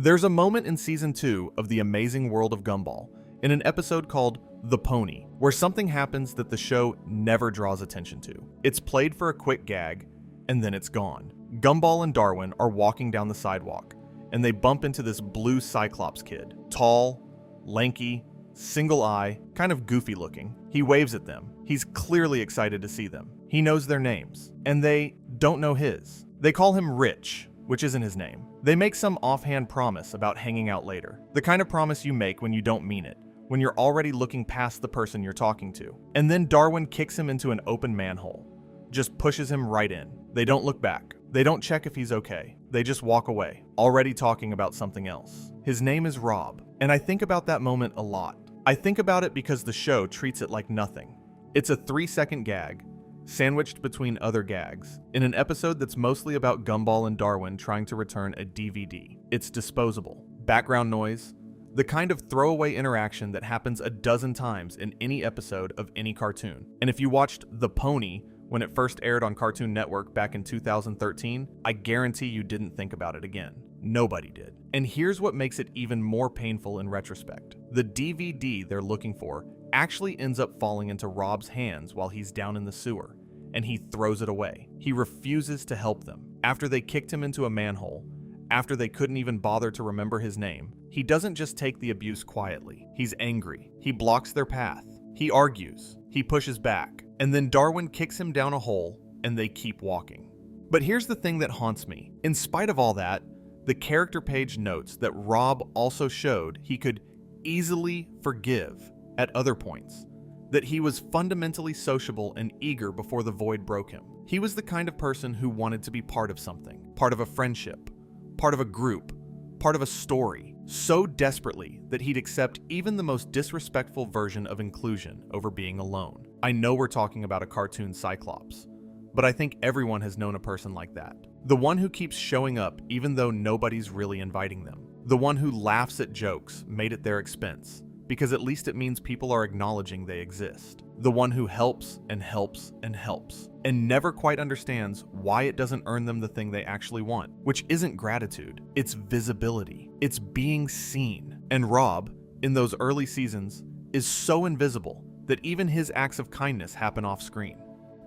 There's a moment in Season 2 of The Amazing World of Gumball, in an episode called The Pony, where something happens that the show never draws attention to. It's played for a quick gag, and then it's gone. Gumball and Darwin are walking down the sidewalk, and they bump into this blue Cyclops kid. Tall, lanky, single eye, kind of goofy looking. He waves at them. He's clearly excited to see them. He knows their names, and they don't know his. They call him Rich, which isn't his name. They make some offhand promise about hanging out later. The kind of promise you make when you don't mean it, when you're already looking past the person you're talking to. And then Darwin kicks him into an open manhole, just pushes him right in. They don't look back. They don't check if he's okay. They just walk away, already talking about something else. His name is Rob, and I think about that moment a lot. I think about it because the show treats it like nothing. It's a 3-second gag, sandwiched between other gags, in an episode that's mostly about Gumball and Darwin trying to return a DVD. It's disposable. Background noise, the kind of throwaway interaction that happens a dozen times in any episode of any cartoon. And if you watched The Pony when it first aired on Cartoon Network back in 2013, I guarantee you didn't think about it again. Nobody did. And here's what makes it even more painful in retrospect. The DVD they're looking for actually ends up falling into Rob's hands while he's down in the sewer, and he throws it away. He refuses to help them. After they kicked him into a manhole, after they couldn't even bother to remember his name, he doesn't just take the abuse quietly. He's angry. He blocks their path. He argues. He pushes back. And then Darwin kicks him down a hole, and they keep walking. But here's the thing that haunts me. In spite of all that, the character page notes that Rob also showed he could easily forgive at other points, that he was fundamentally sociable and eager before the void broke him. He was the kind of person who wanted to be part of something, part of a friendship, part of a group, part of a story, so desperately that he'd accept even the most disrespectful version of inclusion over being alone. I know we're talking about a cartoon Cyclops, but I think everyone has known a person like that. The one who keeps showing up even though nobody's really inviting them. The one who laughs at jokes made at their expense, because at least it means people are acknowledging they exist. The one who helps and helps and helps, and never quite understands why it doesn't earn them the thing they actually want, which isn't gratitude, it's visibility. It's being seen. And Rob, in those early seasons, is so invisible that even his acts of kindness happen off screen.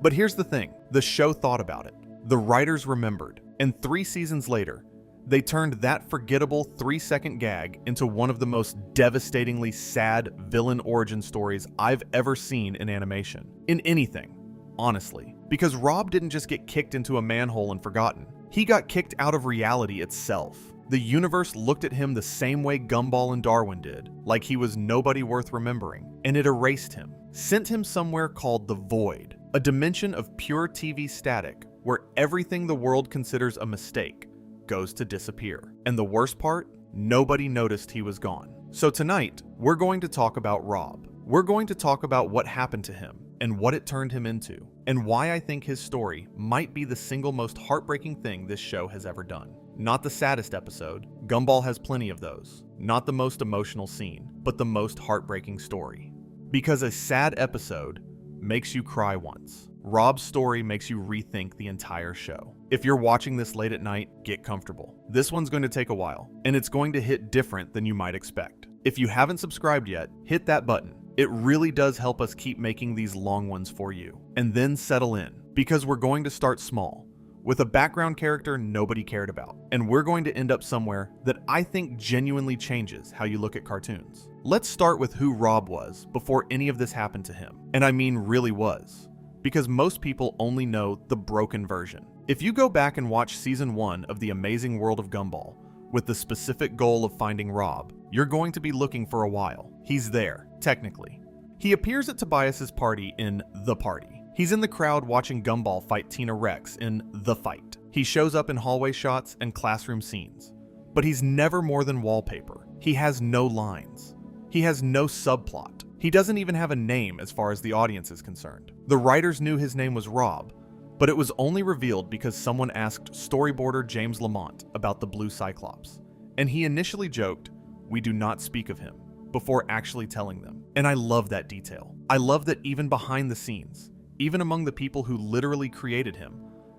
But here's the thing, the show thought about it. The writers remembered, and 3 seasons later, they turned that forgettable 3-second gag into one of the most devastatingly sad villain origin stories I've ever seen in animation. In anything, honestly. Because Rob didn't just get kicked into a manhole and forgotten. He got kicked out of reality itself. The universe looked at him the same way Gumball and Darwin did, like he was nobody worth remembering, and it erased him. Sent him somewhere called the Void, a dimension of pure TV static where everything the world considers a mistake goes to disappear. And the worst part, nobody noticed he was gone. So tonight, we're going to talk about Rob. We're going to talk about what happened to him and what it turned him into, and why I think his story might be the single most heartbreaking thing this show has ever done. Not the saddest episode, Gumball has plenty of those. Not the most emotional scene, but the most heartbreaking story. Because a sad episode makes you cry once. Rob's story makes you rethink the entire show. If you're watching this late at night, get comfortable. This one's going to take a while, and it's going to hit different than you might expect. If you haven't subscribed yet, hit that button. It really does help us keep making these long ones for you. And then settle in, because we're going to start small, with a background character nobody cared about. And we're going to end up somewhere that I think genuinely changes how you look at cartoons. Let's start with who Rob was before any of this happened to him. And I mean really was. Because most people only know the broken version. If you go back and watch Season 1 of The Amazing World of Gumball, with the specific goal of finding Rob, you're going to be looking for a while. He's there, technically. He appears at Tobias's party in The Party. He's in the crowd watching Gumball fight Tina Rex in The Fight. He shows up in hallway shots and classroom scenes. But he's never more than wallpaper. He has no lines. He has no subplot. He doesn't even have a name as far as the audience is concerned. The writers knew his name was Rob, but it was only revealed because someone asked storyboarder James Lamont about the Blue Cyclops. And he initially joked, "We do not speak of him," before actually telling them. And I love that detail. I love that even behind the scenes, even among the people who literally created him,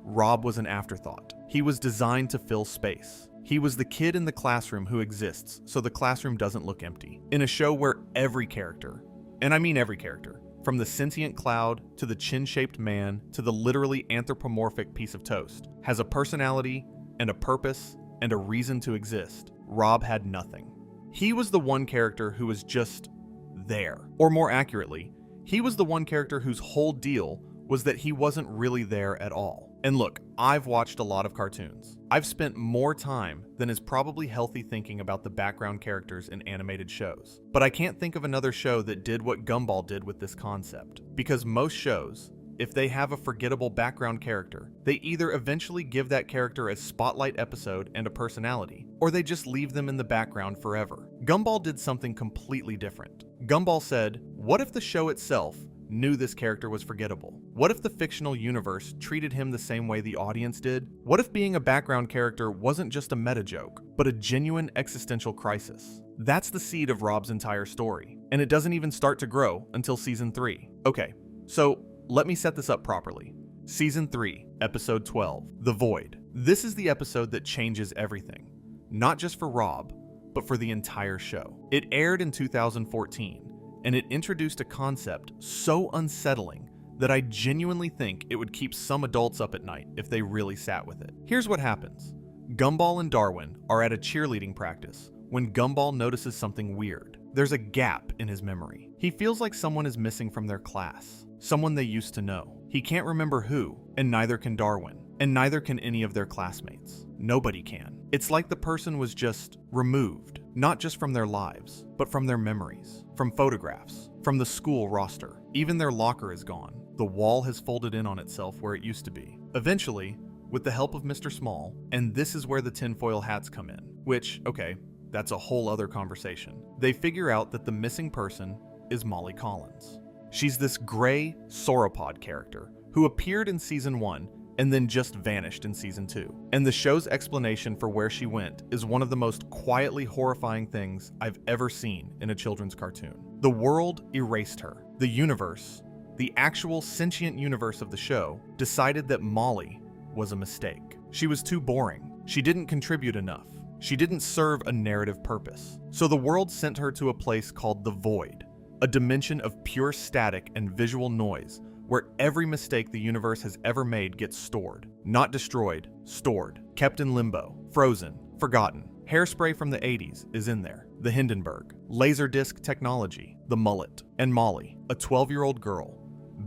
Rob was an afterthought. He was designed to fill space. He was the kid in the classroom who exists so the classroom doesn't look empty. In a show where every character, and I mean every character, from the sentient cloud to the chin-shaped man to the literally anthropomorphic piece of toast, has a personality and a purpose and a reason to exist, Rob had nothing. He was the one character who was just there. Or more accurately, he was the one character whose whole deal was that he wasn't really there at all. And look, I've watched a lot of cartoons. I've spent more time than is probably healthy thinking about the background characters in animated shows. But I can't think of another show that did what Gumball did with this concept. Because most shows, if they have a forgettable background character, they either eventually give that character a spotlight episode and a personality, or they just leave them in the background forever. Gumball did something completely different. Gumball said, what if the show itself knew this character was forgettable? What if the fictional universe treated him the same way the audience did? What if being a background character wasn't just a meta joke, but a genuine existential crisis? That's the seed of Rob's entire story, and it doesn't even start to grow until season 3. Okay, so let me set this up properly. Season 3, episode 12, The Void. This is the episode that changes everything, not just for Rob, but for the entire show. It aired in 2014, and it introduced a concept so unsettling that I genuinely think it would keep some adults up at night if they really sat with it. Here's what happens. Gumball and Darwin are at a cheerleading practice when Gumball notices something weird. There's a gap in his memory. He feels like someone is missing from their class, someone they used to know. He can't remember who, and neither can Darwin, and neither can any of their classmates. Nobody can. It's like the person was just removed, not just from their lives, but from their memories, from photographs, from the school roster. Even their locker is gone. The wall has folded in on itself where it used to be. Eventually, with the help of Mr. Small, and this is where the tinfoil hats come in, which, okay, that's a whole other conversation. They figure out that the missing person is Molly Collins. She's this gray sauropod character who appeared in season 1 and then just vanished in season 2. And the show's explanation for where she went is one of the most quietly horrifying things I've ever seen in a children's cartoon. The world erased her. The universe, the actual sentient universe of the show, decided that Molly was a mistake. She was too boring. She didn't contribute enough. She didn't serve a narrative purpose. So the world sent her to a place called the Void, a dimension of pure static and visual noise where every mistake the universe has ever made gets stored. Not destroyed, stored, kept in limbo, frozen, forgotten. Hairspray from the 80s is in there, the Hindenburg, Laserdisc technology, the mullet, and Molly, a 12-year-old girl,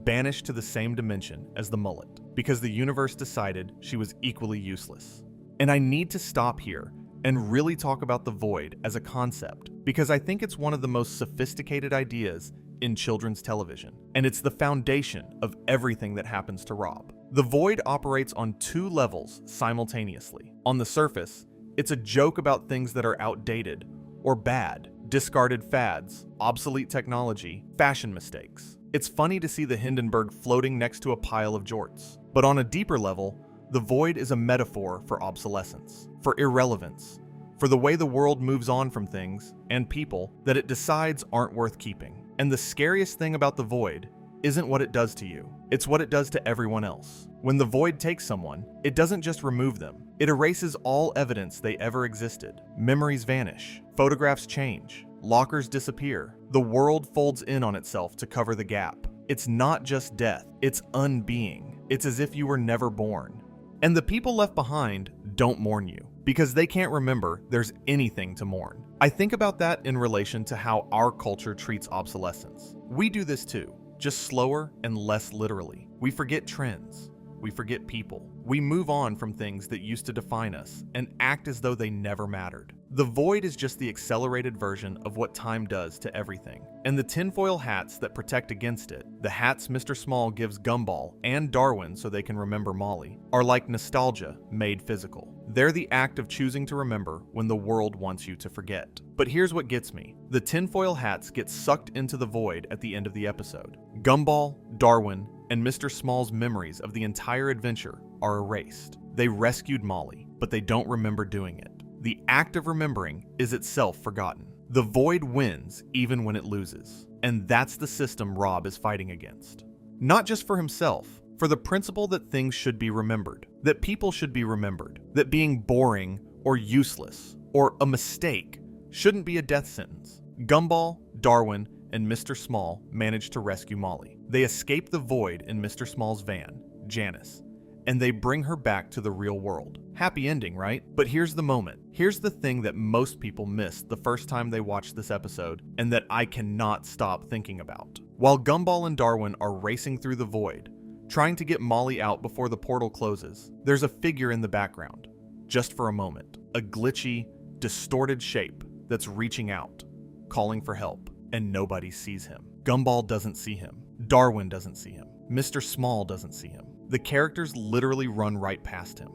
banished to the same dimension as the mullet because the universe decided she was equally useless. And I need to stop here and really talk about the Void as a concept because I think it's one of the most sophisticated ideas in children's television, and it's the foundation of everything that happens to Rob. The Void operates on 2 levels simultaneously. On the surface, it's a joke about things that are outdated or bad, discarded fads, obsolete technology, fashion mistakes. It's funny to see the Hindenburg floating next to a pile of jorts. But on a deeper level, the Void is a metaphor for obsolescence, for irrelevance, for the way the world moves on from things and people that it decides aren't worth keeping. And the scariest thing about the Void isn't what it does to you, it's what it does to everyone else. When the Void takes someone, it doesn't just remove them, it erases all evidence they ever existed. Memories vanish, photographs change, lockers disappear, the world folds in on itself to cover the gap. It's not just death, it's unbeing. It's as if you were never born. And the people left behind don't mourn you, because they can't remember there's anything to mourn. I think about that in relation to how our culture treats obsolescence. We do this too, just slower and less literally. We forget trends. We forget people. We move on from things that used to define us and act as though they never mattered. The Void is just the accelerated version of what time does to everything. And the tinfoil hats that protect against it, the hats Mr. Small gives Gumball and Darwin so they can remember Molly, are like nostalgia made physical. They're the act of choosing to remember when the world wants you to forget. But here's what gets me. The tinfoil hats get sucked into the Void at the end of the episode. Gumball, Darwin, and Mr. Small's memories of the entire adventure are erased. They rescued Molly, but they don't remember doing it. The act of remembering is itself forgotten. The Void wins even when it loses. And that's the system Rob is fighting against. Not just for himself, for the principle that things should be remembered. that people should be remembered, that being boring or useless or a mistake shouldn't be a death sentence. Gumball, Darwin, and Mr. Small manage to rescue Molly. They escape the void in Mr. Small's van, Janice, and they bring her back to the real world. Happy ending, right? But here's the moment. Here's the thing that most people missed the first time they watched this episode, and that I cannot stop thinking about. While Gumball and Darwin are racing through the void, trying to get Molly out before the portal closes, there's a figure in the background, just for a moment. A glitchy, distorted shape that's reaching out, calling for help, and nobody sees him. Gumball doesn't see him. Darwin doesn't see him. Mr. Small doesn't see him. The characters literally run right past him.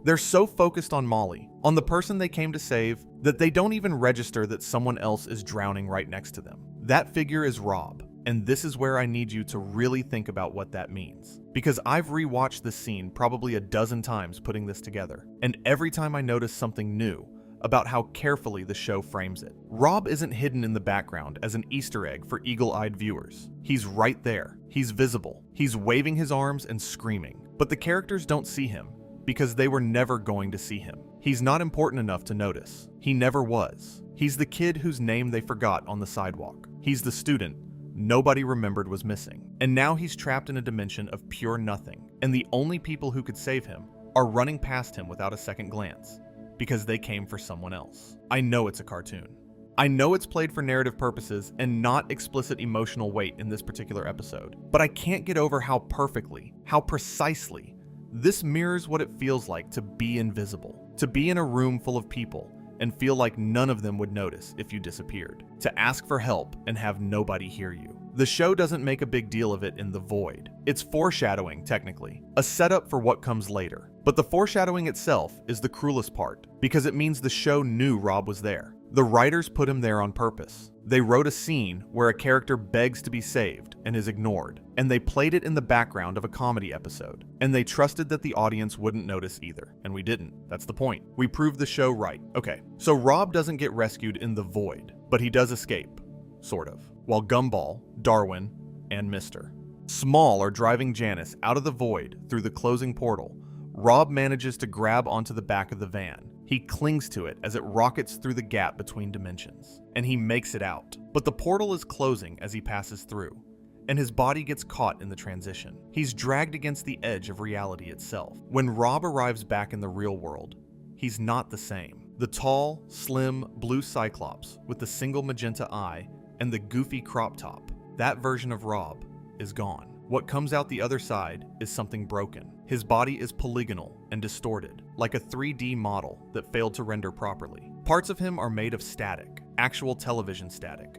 They're so focused on Molly, on the person they came to save, that they don't even register that someone else is drowning right next to them. That figure is Rob, and this is where I need you to really think about what that means. Because I've rewatched this scene probably a dozen times putting this together, and every time I notice something new about how carefully the show frames it. Rob isn't hidden in the background as an Easter egg for eagle-eyed viewers. He's right there. He's visible. He's waving his arms and screaming. But the characters don't see him because they were never going to see him. He's not important enough to notice. He never was. He's the kid whose name they forgot on the sidewalk. He's the student nobody remembered was missing. And now he's trapped in a dimension of pure nothing. And the only people who could save him are running past him without a second glance, because they came for someone else. I know it's a cartoon. I know it's played for narrative purposes and not explicit emotional weight in this particular episode, but I can't get over how perfectly, how precisely, this mirrors what it feels like to be invisible, to be in a room full of people and feel like none of them would notice if you disappeared, to ask for help and have nobody hear you. The show doesn't make a big deal of it in The Void. It's foreshadowing, technically, a setup for what comes later. But the foreshadowing itself is the cruelest part, because it means the show knew Rob was there. The writers put him there on purpose. They wrote a scene where a character begs to be saved and is ignored, and they played it in the background of a comedy episode. And they trusted that the audience wouldn't notice either, and we didn't. That's the point. We proved the show right. Okay, so Rob doesn't get rescued in The Void, but he does escape, sort of, while Gumball, Darwin, and Mr. Small are driving Janice out of the void through the closing portal. Rob manages to grab onto the back of the van. He clings to it as it rockets through the gap between dimensions, and he makes it out. But the portal is closing as he passes through, and his body gets caught in the transition. He's dragged against the edge of reality itself. When Rob arrives back in the real world, he's not the same. The tall, slim, blue Cyclops with the single magenta eye and the goofy crop top, that version of Rob is gone. What comes out the other side is something broken. His body is polygonal and distorted, like a 3D model that failed to render properly. Parts of him are made of static, actual television static,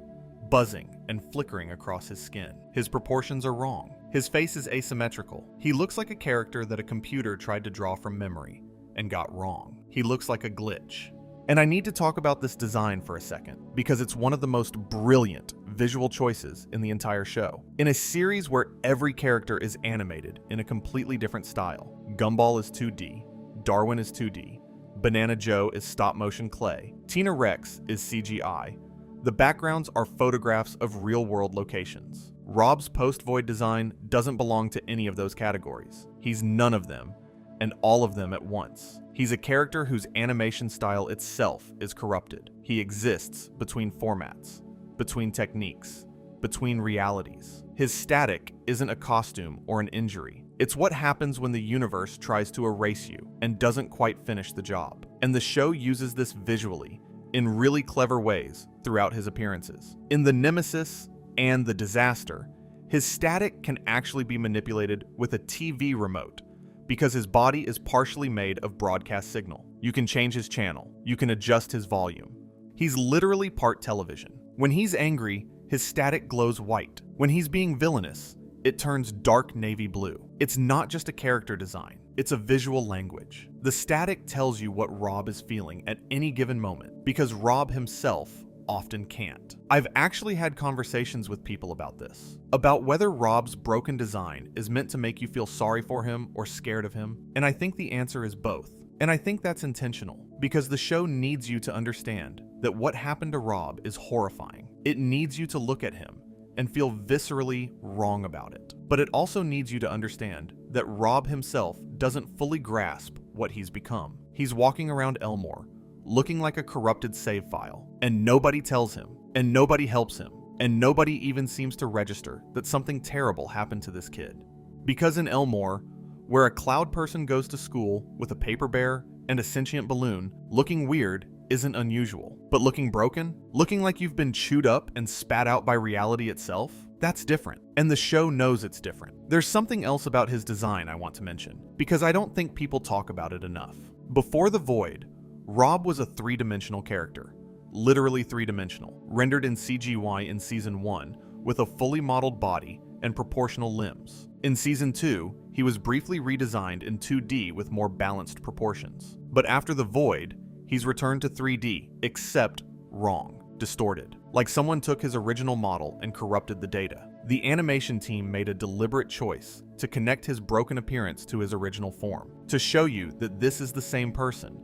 buzzing and flickering across his skin. His proportions are wrong. His face is asymmetrical. He looks like a character that a computer tried to draw from memory and got wrong. He looks like a glitch. And I need to talk about this design for a second, because it's one of the most brilliant visual choices in the entire show. In a series where every character is animated in a completely different style, Gumball is 2D, Darwin is 2D, Banana Joe is stop-motion clay, Tina Rex is CGI, the backgrounds are photographs of real-world locations. Rob's post-void design doesn't belong to any of those categories. He's none of them, and all of them at once. He's a character whose animation style itself is corrupted. He exists between formats, between techniques, between realities. His static isn't a costume or an injury. It's what happens when the universe tries to erase you and doesn't quite finish the job. And the show uses this visually in really clever ways throughout his appearances. In The Nemesis and The Disaster, his static can actually be manipulated with a TV remote, because his body is partially made of broadcast signal. You can change his channel. You can adjust his volume. He's literally part television. When he's angry, his static glows white. When he's being villainous, it turns dark navy blue. It's not just a character design. It's a visual language. The static tells you what Rob is feeling at any given moment, because Rob himself often can't. I've actually had conversations with people about this, about whether Rob's broken design is meant to make you feel sorry for him or scared of him, and I think the answer is both. And I think that's intentional, because the show needs you to understand that what happened to Rob is horrifying. It needs you to look at him and feel viscerally wrong about it. But it also needs you to understand that Rob himself doesn't fully grasp what he's become. He's walking around Elmore, looking like a corrupted save file, and nobody tells him, and nobody helps him, and nobody even seems to register that something terrible happened to this kid. Because in Elmore, where a cloud person goes to school with a paper bear and a sentient balloon, looking weird isn't unusual. But looking broken, looking like you've been chewed up and spat out by reality itself, that's different. And the show knows it's different. There's something else about his design I want to mention, because I don't think people talk about it enough. Before The Void, Rob was a three-dimensional character, literally three-dimensional, rendered in CGI in Season 1 with a fully modeled body and proportional limbs. In Season 2, he was briefly redesigned in 2D with more balanced proportions. But after The Void, he's returned to 3D, except wrong, distorted. Like someone took his original model and corrupted the data. The animation team made a deliberate choice to connect his broken appearance to his original form, to show you that this is the same person,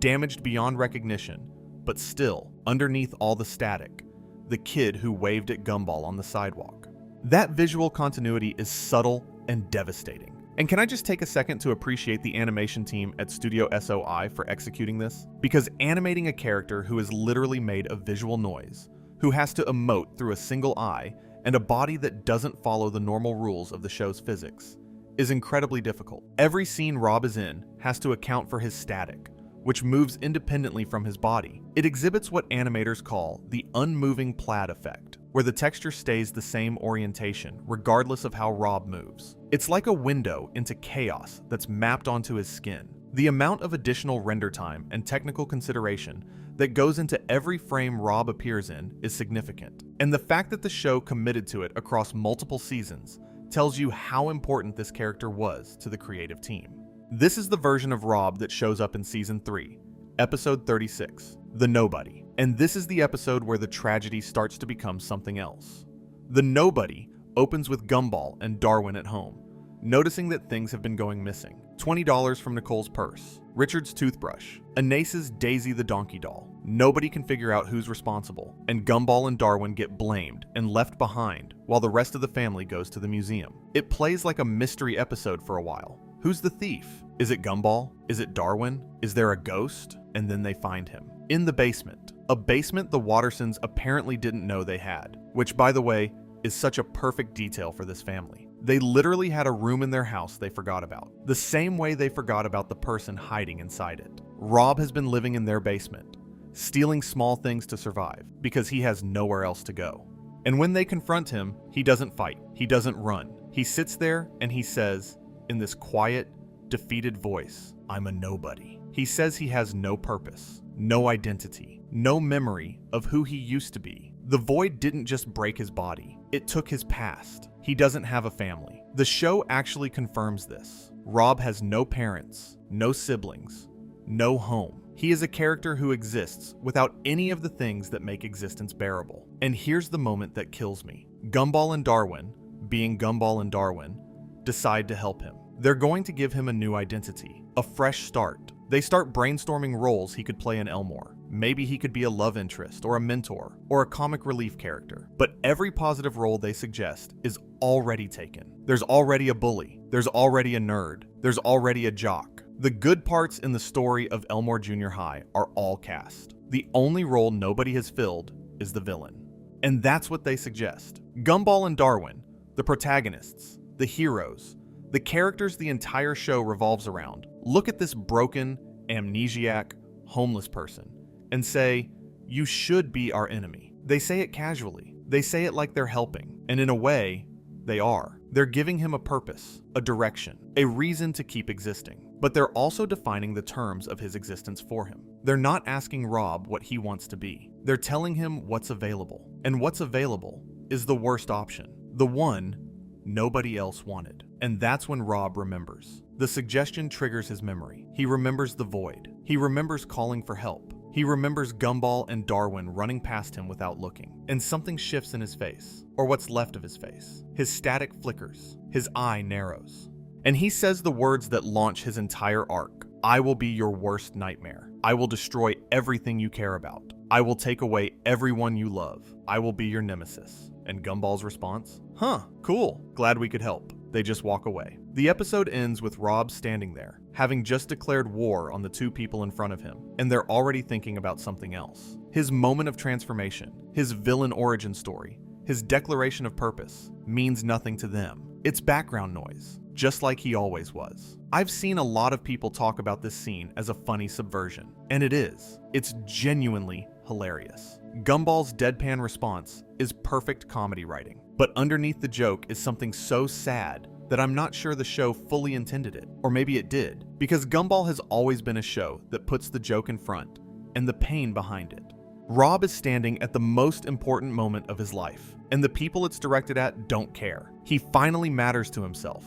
damaged beyond recognition, but still, underneath all the static, the kid who waved at Gumball on the sidewalk. That visual continuity is subtle and devastating. And can I just take a second to appreciate the animation team at Studio SOI for executing this? Because animating a character who is literally made of visual noise, who has to emote through a single eye, and a body that doesn't follow the normal rules of the show's physics, is incredibly difficult. Every scene Rob is in has to account for his static, which moves independently from his body. It exhibits what animators call the unmoving plaid effect, where the texture stays the same orientation regardless of how Rob moves. It's like a window into chaos that's mapped onto his skin. The amount of additional render time and technical consideration that goes into every frame Rob appears in is significant. And the fact that the show committed to it across multiple seasons tells you how important this character was to the creative team. This is the version of Rob that shows up in Season 3, Episode 36, The Nobody. And this is the episode where the tragedy starts to become something else. The Nobody opens with Gumball and Darwin at home, noticing that things have been going missing. $20 from Nicole's purse, Richard's toothbrush, Anace's Daisy the donkey doll. Nobody can figure out who's responsible, and Gumball and Darwin get blamed and left behind while the rest of the family goes to the museum. It plays like a mystery episode for a while. Who's the thief? Is it Gumball? Is it Darwin? Is there a ghost? And then they find him. In the basement. A basement the Wattersons apparently didn't know they had, which, by the way, is such a perfect detail for this family. They literally had a room in their house they forgot about, the same way they forgot about the person hiding inside it. Rob has been living in their basement, stealing small things to survive, because he has nowhere else to go. And when they confront him, he doesn't fight, he doesn't run. He sits there and he says, in this quiet, defeated voice, "I'm a nobody." He says he has no purpose, no identity, no memory of who he used to be. The void didn't just break his body, it took his past. He doesn't have a family. The show actually confirms this. Rob has no parents, no siblings, no home. He is a character who exists without any of the things that make existence bearable. And here's the moment that kills me. Gumball and Darwin, being Gumball and Darwin, decide to help him. They're going to give him a new identity, a fresh start. They start brainstorming roles he could play in Elmore. Maybe he could be a love interest or a mentor or a comic relief character. But every positive role they suggest is already taken. There's already a bully. There's already a nerd. There's already a jock. The good parts in the story of Elmore Junior High are all cast. The only role nobody has filled is the villain. And that's what they suggest. Gumball and Darwin, the protagonists, the heroes, the characters the entire show revolves around, look at this broken, amnesiac, homeless person and say, "You should be our enemy." They say it casually. They say it like they're helping. And in a way, they are. They're giving him a purpose, a direction, a reason to keep existing. But they're also defining the terms of his existence for him. They're not asking Rob what he wants to be. They're telling him what's available. And what's available is the worst option. The one nobody else wanted. And that's when Rob remembers. The suggestion triggers his memory. He remembers the void. He remembers calling for help. He remembers Gumball and Darwin running past him without looking. And something shifts in his face, or what's left of his face. His static flickers. His eye narrows. And he says the words that launch his entire arc. "I will be your worst nightmare. I will destroy everything you care about. I will take away everyone you love. I will be your nemesis." And Gumball's response? Huh, cool, glad we could help. They just walk away. The episode ends with Rob standing there, having just declared war on the two people in front of him, and they're already thinking about something else. His moment of transformation, his villain origin story, his declaration of purpose, means nothing to them. It's background noise, just like he always was. I've seen a lot of people talk about this scene as a funny subversion, and it is. It's genuinely hilarious. Gumball's deadpan response is perfect comedy writing, but underneath the joke is something so sad that I'm not sure the show fully intended it, or maybe it did, because Gumball has always been a show that puts the joke in front and the pain behind it. Rob is standing at the most important moment of his life, and the people it's directed at don't care. He finally matters to himself,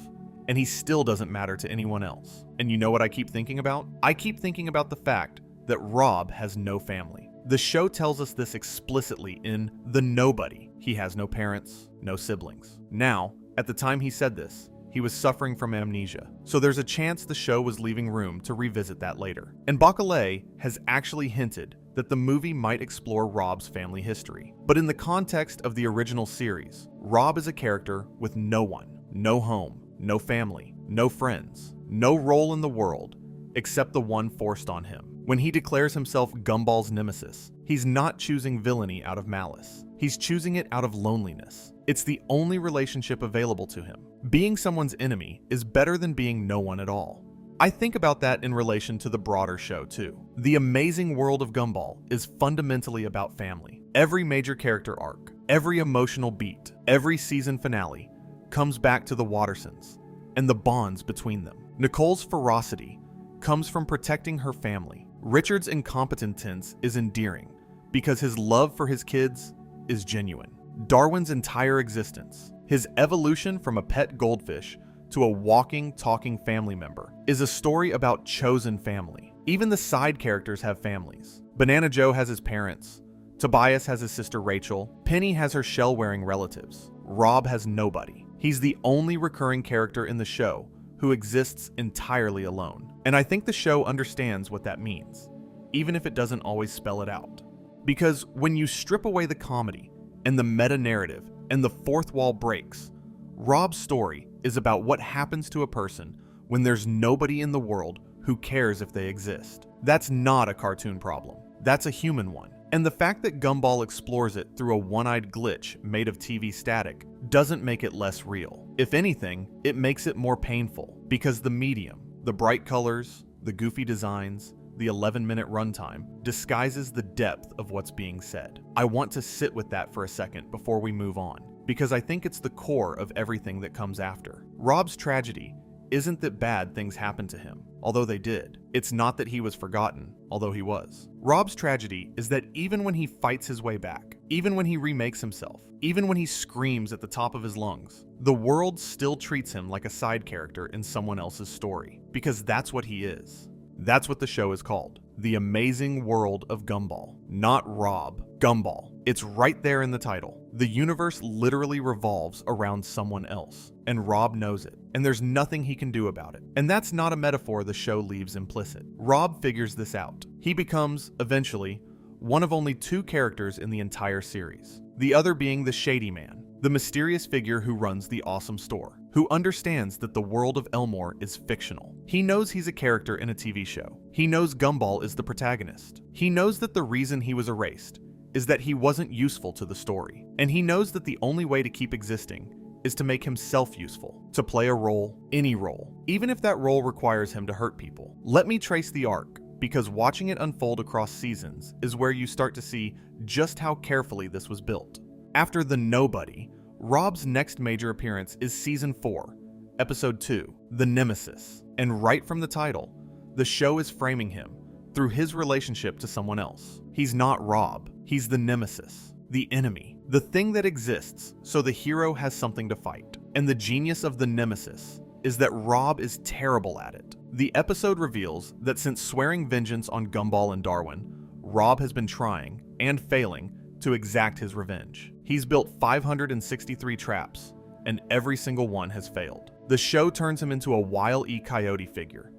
and he still doesn't matter to anyone else. And you know what I keep thinking about? I keep thinking about the fact that Rob has no family. The show tells us this explicitly in The Nobody. He has no parents, no siblings. Now, at the time he said this, he was suffering from amnesia, so there's a chance the show was leaving room to revisit that later. And Bacalé has actually hinted that the movie might explore Rob's family history. But in the context of the original series, Rob is a character with no one, no home, no family, no friends, no role in the world, except the one forced on him. When he declares himself Gumball's nemesis, he's not choosing villainy out of malice. He's choosing it out of loneliness. It's the only relationship available to him. Being someone's enemy is better than being no one at all. I think about that in relation to the broader show too. The Amazing World of Gumball is fundamentally about family. Every major character arc, every emotional beat, every season finale comes back to the Wattersons and the bonds between them. Nicole's ferocity comes from protecting her family. Richard's incompetence is endearing because his love for his kids is genuine. Darwin's entire existence, his evolution from a pet goldfish to a walking, talking family member, is a story about chosen family. Even the side characters have families. Banana Joe has his parents. Tobias has his sister Rachel. Penny has her shell-wearing relatives. Rob has nobody. He's the only recurring character in the show who exists entirely alone. And I think the show understands what that means, even if it doesn't always spell it out. Because when you strip away the comedy and the meta-narrative and the fourth wall breaks, Rob's story is about what happens to a person when there's nobody in the world who cares if they exist. That's not a cartoon problem. That's a human one. And the fact that Gumball explores it through a one-eyed glitch made of TV static doesn't make it less real. If anything, it makes it more painful, because the medium, the bright colors, the goofy designs, the 11-minute runtime disguises the depth of what's being said. I want to sit with that for a second before we move on, because I think it's the core of everything that comes after. Rob's tragedy isn't that bad things happened to him, although they did. It's not that he was forgotten, although he was. Rob's tragedy is that even when he fights his way back, even when he remakes himself, even when he screams at the top of his lungs, the world still treats him like a side character in someone else's story, because that's what he is. That's what the show is called. The Amazing World of Gumball. Not Rob. Gumball. It's right there in the title. The universe literally revolves around someone else, and Rob knows it, and there's nothing he can do about it. And that's not a metaphor the show leaves implicit. Rob figures this out. He becomes, eventually, one of only two characters in the entire series. The other being the Shady Man, the mysterious figure who runs the awesome store, who understands that the world of Elmore is fictional. He knows he's a character in a TV show. He knows Gumball is the protagonist. He knows that the reason he was erased is that he wasn't useful to the story. And he knows that the only way to keep existing is to make himself useful, to play a role, any role, even if that role requires him to hurt people. Let me trace the arc, because watching it unfold across seasons is where you start to see just how carefully this was built. After The Nobody, Rob's next major appearance is Season 4, Episode 2, The Nemesis. And right from the title, the show is framing him through his relationship to someone else. He's not Rob, he's the nemesis, the enemy, the thing that exists so the hero has something to fight. And the genius of the nemesis is that Rob is terrible at it. The episode reveals that since swearing vengeance on Gumball and Darwin, Rob has been trying, and failing, to exact his revenge. He's built 563 traps, and every single one has failed. The show turns him into a Wile E. Coyote figure,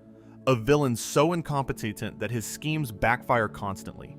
a villain so incompetent that his schemes backfire constantly,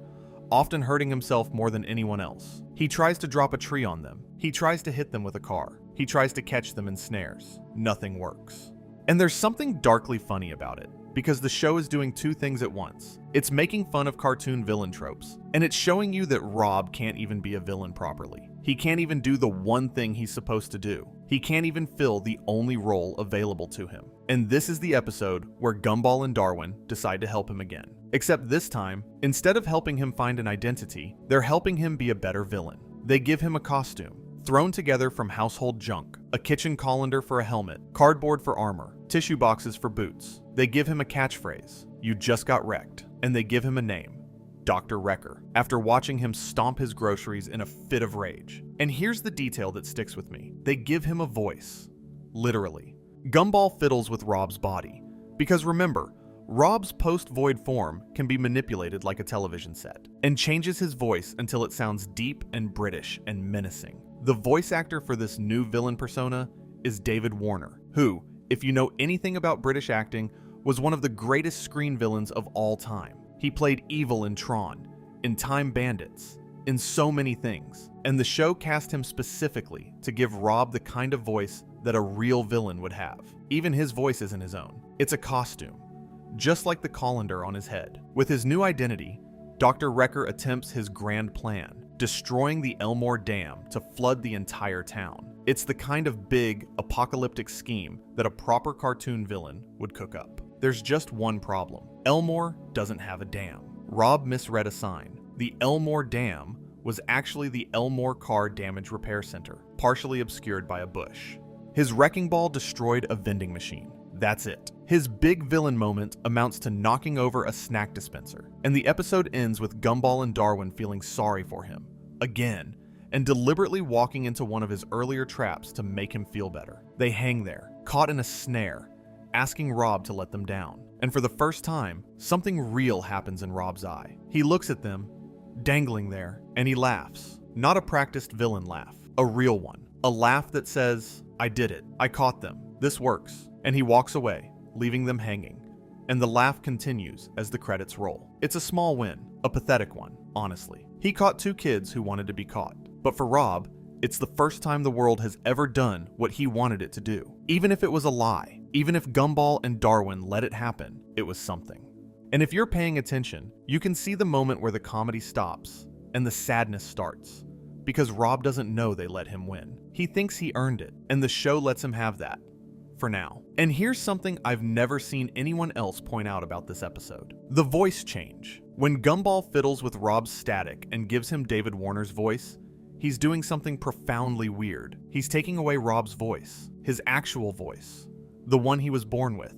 often hurting himself more than anyone else. He tries to drop a tree on them. He tries to hit them with a car. He tries to catch them in snares. Nothing works. And there's something darkly funny about it, because the show is doing two things at once. It's making fun of cartoon villain tropes, and it's showing you that Rob can't even be a villain properly. He can't even do the one thing he's supposed to do. He can't even fill the only role available to him. And this is the episode where Gumball and Darwin decide to help him again. Except this time, instead of helping him find an identity, they're helping him be a better villain. They give him a costume, thrown together from household junk, a kitchen colander for a helmet, cardboard for armor, tissue boxes for boots. They give him a catchphrase, "You just got wrecked," and they give him a name, Dr. Wrecker, after watching him stomp his groceries in a fit of rage. And here's the detail that sticks with me. They give him a voice. Literally. Gumball fiddles with Rob's body. Because remember, Rob's post-void form can be manipulated like a television set, and changes his voice until it sounds deep and British and menacing. The voice actor for this new villain persona is David Warner, who, if you know anything about British acting, was one of the greatest screen villains of all time. He played evil in Tron, in Time Bandits, in so many things, and the show cast him specifically to give Rob the kind of voice that a real villain would have. Even his voice isn't his own. It's a costume, just like the colander on his head. With his new identity, Dr. Wrecker attempts his grand plan, destroying the Elmore Dam to flood the entire town. It's the kind of big, apocalyptic scheme that a proper cartoon villain would cook up. There's just one problem. Elmore doesn't have a dam. Rob misread a sign. The Elmore Dam was actually the Elmore Car Damage Repair Center, partially obscured by a bush. His wrecking ball destroyed a vending machine. That's it. His big villain moment amounts to knocking over a snack dispenser, and the episode ends with Gumball and Darwin feeling sorry for him, again, and deliberately walking into one of his earlier traps to make him feel better. They hang there, caught in a snare, asking Rob to let them down. And for the first time, something real happens in Rob's eye. He looks at them, dangling there, and he laughs. Not a practiced villain laugh, a real one. A laugh that says, "I did it. I caught them. This works." And he walks away, leaving them hanging. And the laugh continues as the credits roll. It's a small win, a pathetic one, honestly. He caught two kids who wanted to be caught. But for Rob, it's the first time the world has ever done what he wanted it to do. Even if it was a lie, even if Gumball and Darwin let it happen, it was something. And if you're paying attention, you can see the moment where the comedy stops and the sadness starts. Because Rob doesn't know they let him win. He thinks he earned it, and the show lets him have that. For now. And here's something I've never seen anyone else point out about this episode. The voice change. When Gumball fiddles with Rob's static and gives him David Warner's voice, he's doing something profoundly weird. He's taking away Rob's voice, his actual voice, the one he was born with,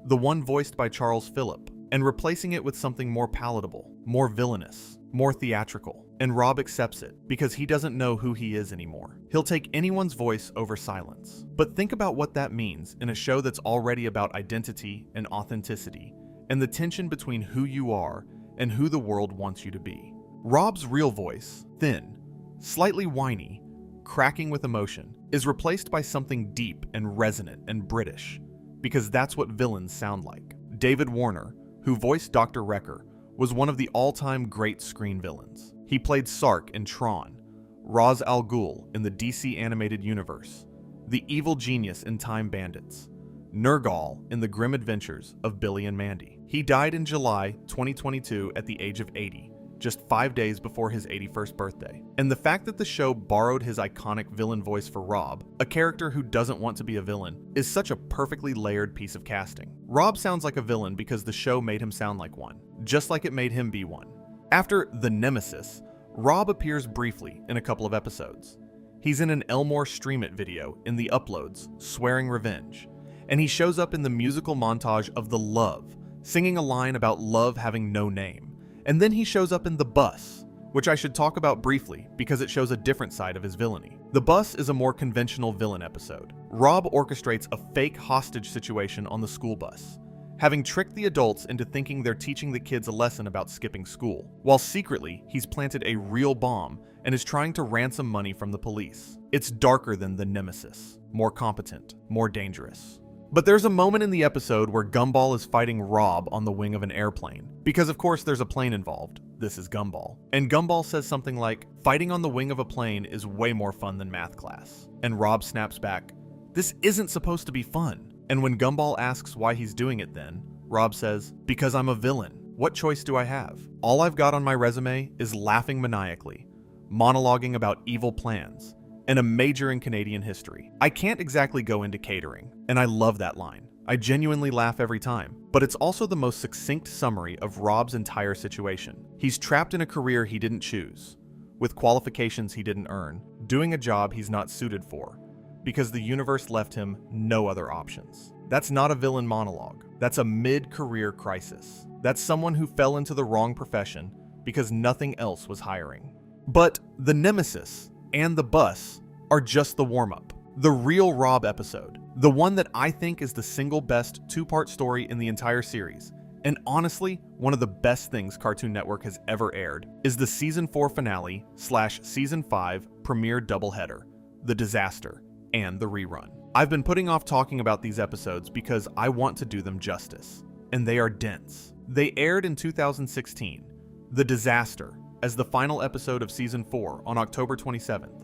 the one voiced by Charles Phillip, and replacing it with something more palatable, more villainous, more theatrical. And Rob accepts it because he doesn't know who he is anymore. He'll take anyone's voice over silence. But think about what that means in a show that's already about identity and authenticity, and the tension between who you are and who the world wants you to be. Rob's real voice, thin, slightly whiny, cracking with emotion, is replaced by something deep and resonant and British, because that's what villains sound like. David Warner, who voiced Dr. Wrecker, was one of the all-time great screen villains. He played Sark in Tron, Ra's al Ghul in the DC animated universe, the evil genius in Time Bandits, Nergal in the grim adventures of Billy and Mandy. He died in July 2022 at the age of 80, just 5 days before his 81st birthday. And the fact that the show borrowed his iconic villain voice for Rob, a character who doesn't want to be a villain, is such a perfectly layered piece of casting. Rob sounds like a villain because the show made him sound like one, just like it made him be one. After the Nemesis, Rob appears briefly in a couple of episodes. He's in an Elmore Stream It video in the uploads, swearing revenge, and he shows up in the musical montage of The Love, singing a line about love having no name. And then he shows up in The Bus, which I should talk about briefly because it shows a different side of his villainy. The Bus is a more conventional villain episode. Rob orchestrates a fake hostage situation on the school bus, having tricked the adults into thinking they're teaching the kids a lesson about skipping school, while secretly he's planted a real bomb and is trying to ransom money from the police. It's darker than the Nemesis, more competent, more dangerous. But there's a moment in the episode where Gumball is fighting Rob on the wing of an airplane. Because of course there's a plane involved. This is Gumball. And Gumball says something like, "Fighting on the wing of a plane is way more fun than math class." And Rob snaps back, "This isn't supposed to be fun." And when Gumball asks why he's doing it then, Rob says, "Because I'm a villain. What choice do I have? All I've got on my resume is laughing maniacally, monologuing about evil plans, and a major in Canadian history. I can't exactly go into catering." And I love that line. I genuinely laugh every time. But it's also the most succinct summary of Rob's entire situation. He's trapped in a career he didn't choose, with qualifications he didn't earn, doing a job he's not suited for, because the universe left him no other options. That's not a villain monologue. That's a mid-career crisis. That's someone who fell into the wrong profession because nothing else was hiring. But the nemesis and the bus are just the warm-up. The real Rob episode, the one that I think is the single best two-part story in the entire series, and honestly, one of the best things Cartoon Network has ever aired, is the Season 4 finale / Season 5 premiere doubleheader, The Disaster, and the rerun. I've been putting off talking about these episodes because I want to do them justice, and they are dense. They aired in 2016, The Disaster, as the final episode of Season 4 on October 27th,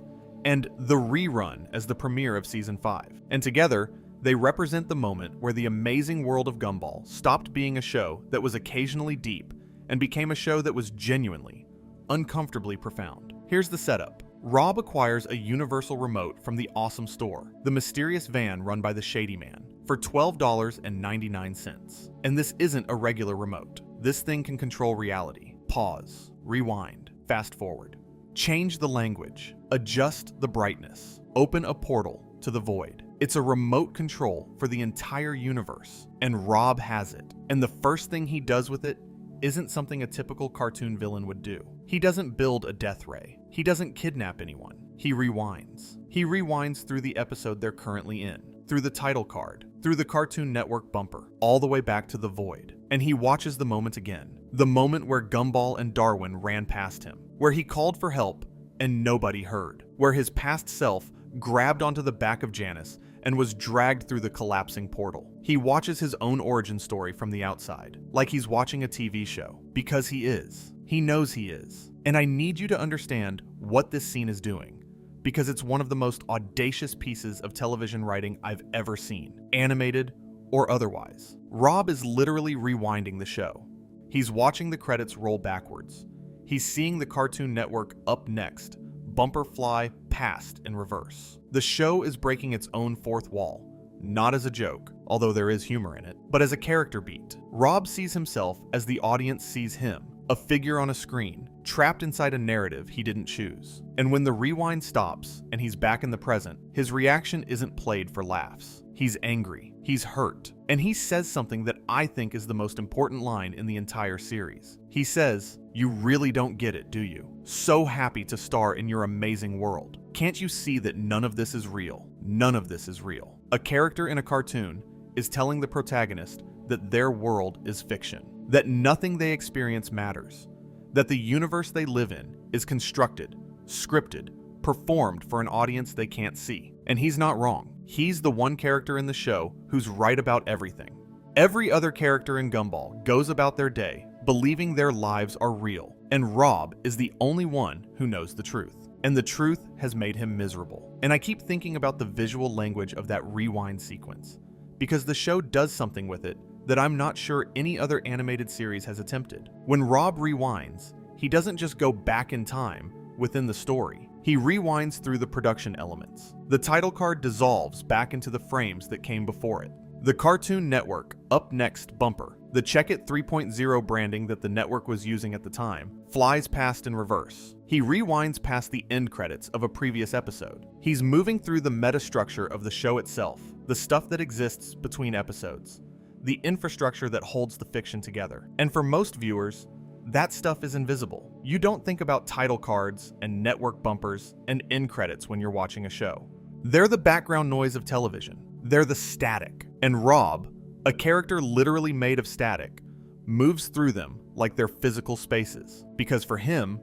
and The Rerun as the premiere of Season 5. And together, they represent the moment where the amazing world of Gumball stopped being a show that was occasionally deep and became a show that was genuinely, uncomfortably profound. Here's the setup. Rob acquires a universal remote from the Awesome Store, the mysterious van run by the Shady Man, for $12.99. And this isn't a regular remote. This thing can control reality, pause, rewind, fast forward, change the language, adjust the brightness, open a portal to the void. It's a remote control for the entire universe, and Rob has it. And the first thing he does with it isn't something a typical cartoon villain would do. He doesn't build a death ray. He doesn't kidnap anyone. He rewinds. He rewinds through the episode they're currently in, through the title card, through the Cartoon Network bumper, all the way back to the void. And he watches the moment again. The moment where Gumball and Darwin ran past him, where he called for help and nobody heard, where his past self grabbed onto the back of Janice and was dragged through the collapsing portal. He watches his own origin story from the outside, like he's watching a TV show, because he is. He knows he is. And I need you to understand what this scene is doing, because it's one of the most audacious pieces of television writing I've ever seen, animated or otherwise. Rob is literally rewinding the show. He's watching the credits roll backwards. He's seeing the Cartoon Network up next, bumper fly past in reverse. The show is breaking its own fourth wall, not as a joke, although there is humor in it, but as a character beat. Rob sees himself as the audience sees him, a figure on a screen, trapped inside a narrative he didn't choose. And when the rewind stops and he's back in the present, his reaction isn't played for laughs. He's angry, he's hurt, and he says something that I think is the most important line in the entire series. He says, "You really don't get it, do you? So happy to star in your amazing world. Can't you see that none of this is real? None of this is real." A character in a cartoon is telling the protagonist that their world is fiction, that nothing they experience matters, that the universe they live in is constructed, scripted, performed for an audience they can't see. And he's not wrong. He's the one character in the show who's right about everything. Every other character in Gumball goes about their day believing their lives are real, and Rob is the only one who knows the truth. And the truth has made him miserable. And I keep thinking about the visual language of that rewind sequence, because the show does something with it that I'm not sure any other animated series has attempted. When Rob rewinds, he doesn't just go back in time within the story. He rewinds through the production elements. The title card dissolves back into the frames that came before it. The Cartoon Network Up Next bumper, the Check It 3.0 branding that the network was using at the time, flies past in reverse. He rewinds past the end credits of a previous episode. He's moving through the metastructure of the show itself, the stuff that exists between episodes, the infrastructure that holds the fiction together. And for most viewers, that stuff is invisible. You don't think about title cards and network bumpers and end credits when you're watching a show. They're the background noise of television. They're the static. And Rob, a character literally made of static, moves through them like they're physical spaces, because for him,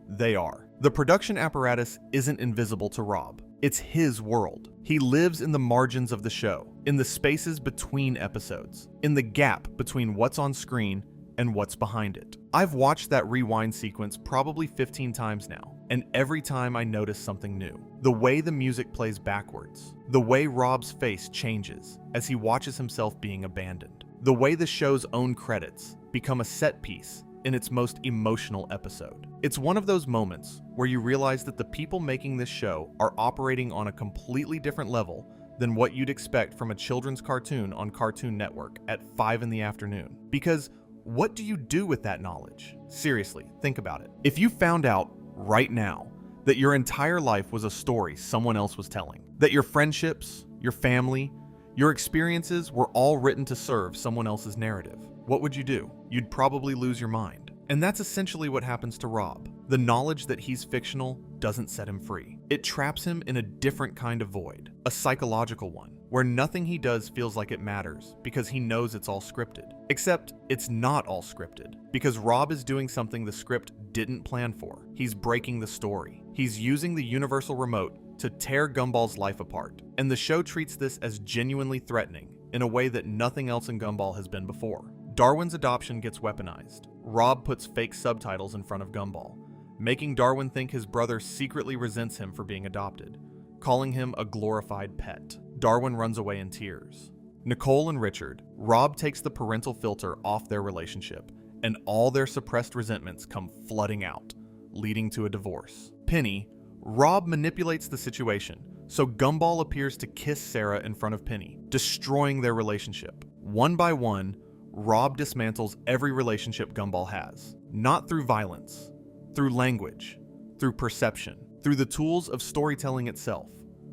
they are. The production apparatus isn't invisible to Rob. It's his world. He lives in the margins of the show, in the spaces between episodes, in the gap between what's on screen and what's behind it. I've watched that rewind sequence probably 15 times now, and every time I notice something new. The way the music plays backwards, the way Rob's face changes as he watches himself being abandoned, the way the show's own credits become a set piece in its most emotional episode. It's one of those moments where you realize that the people making this show are operating on a completely different level than what you'd expect from a children's cartoon on Cartoon Network at 5 in the afternoon. Because what do you do with that knowledge? Seriously, think about it. If you found out right now that your entire life was a story someone else was telling, that your friendships, your family, your experiences were all written to serve someone else's narrative, what would you do? You'd probably lose your mind. And that's essentially what happens to Rob. The knowledge that he's fictional doesn't set him free. It traps him in a different kind of void, a psychological one, where nothing he does feels like it matters because he knows it's all scripted. Except it's not all scripted, because Rob is doing something the script didn't plan for. He's breaking the story. He's using the universal remote to tear Gumball's life apart, and the show treats this as genuinely threatening in a way that nothing else in Gumball has been before. Darwin's adoption gets weaponized. Rob puts fake subtitles in front of Gumball, making Darwin think his brother secretly resents him for being adopted, calling him a glorified pet. Darwin runs away in tears. Nicole and Richard, Rob takes the parental filter off their relationship, and all their suppressed resentments come flooding out, leading to a divorce. Penny, Rob manipulates the situation, so Gumball appears to kiss Sarah in front of Penny, destroying their relationship. One by one, Rob dismantles every relationship Gumball has, not through violence, through language, through perception, through the tools of storytelling itself,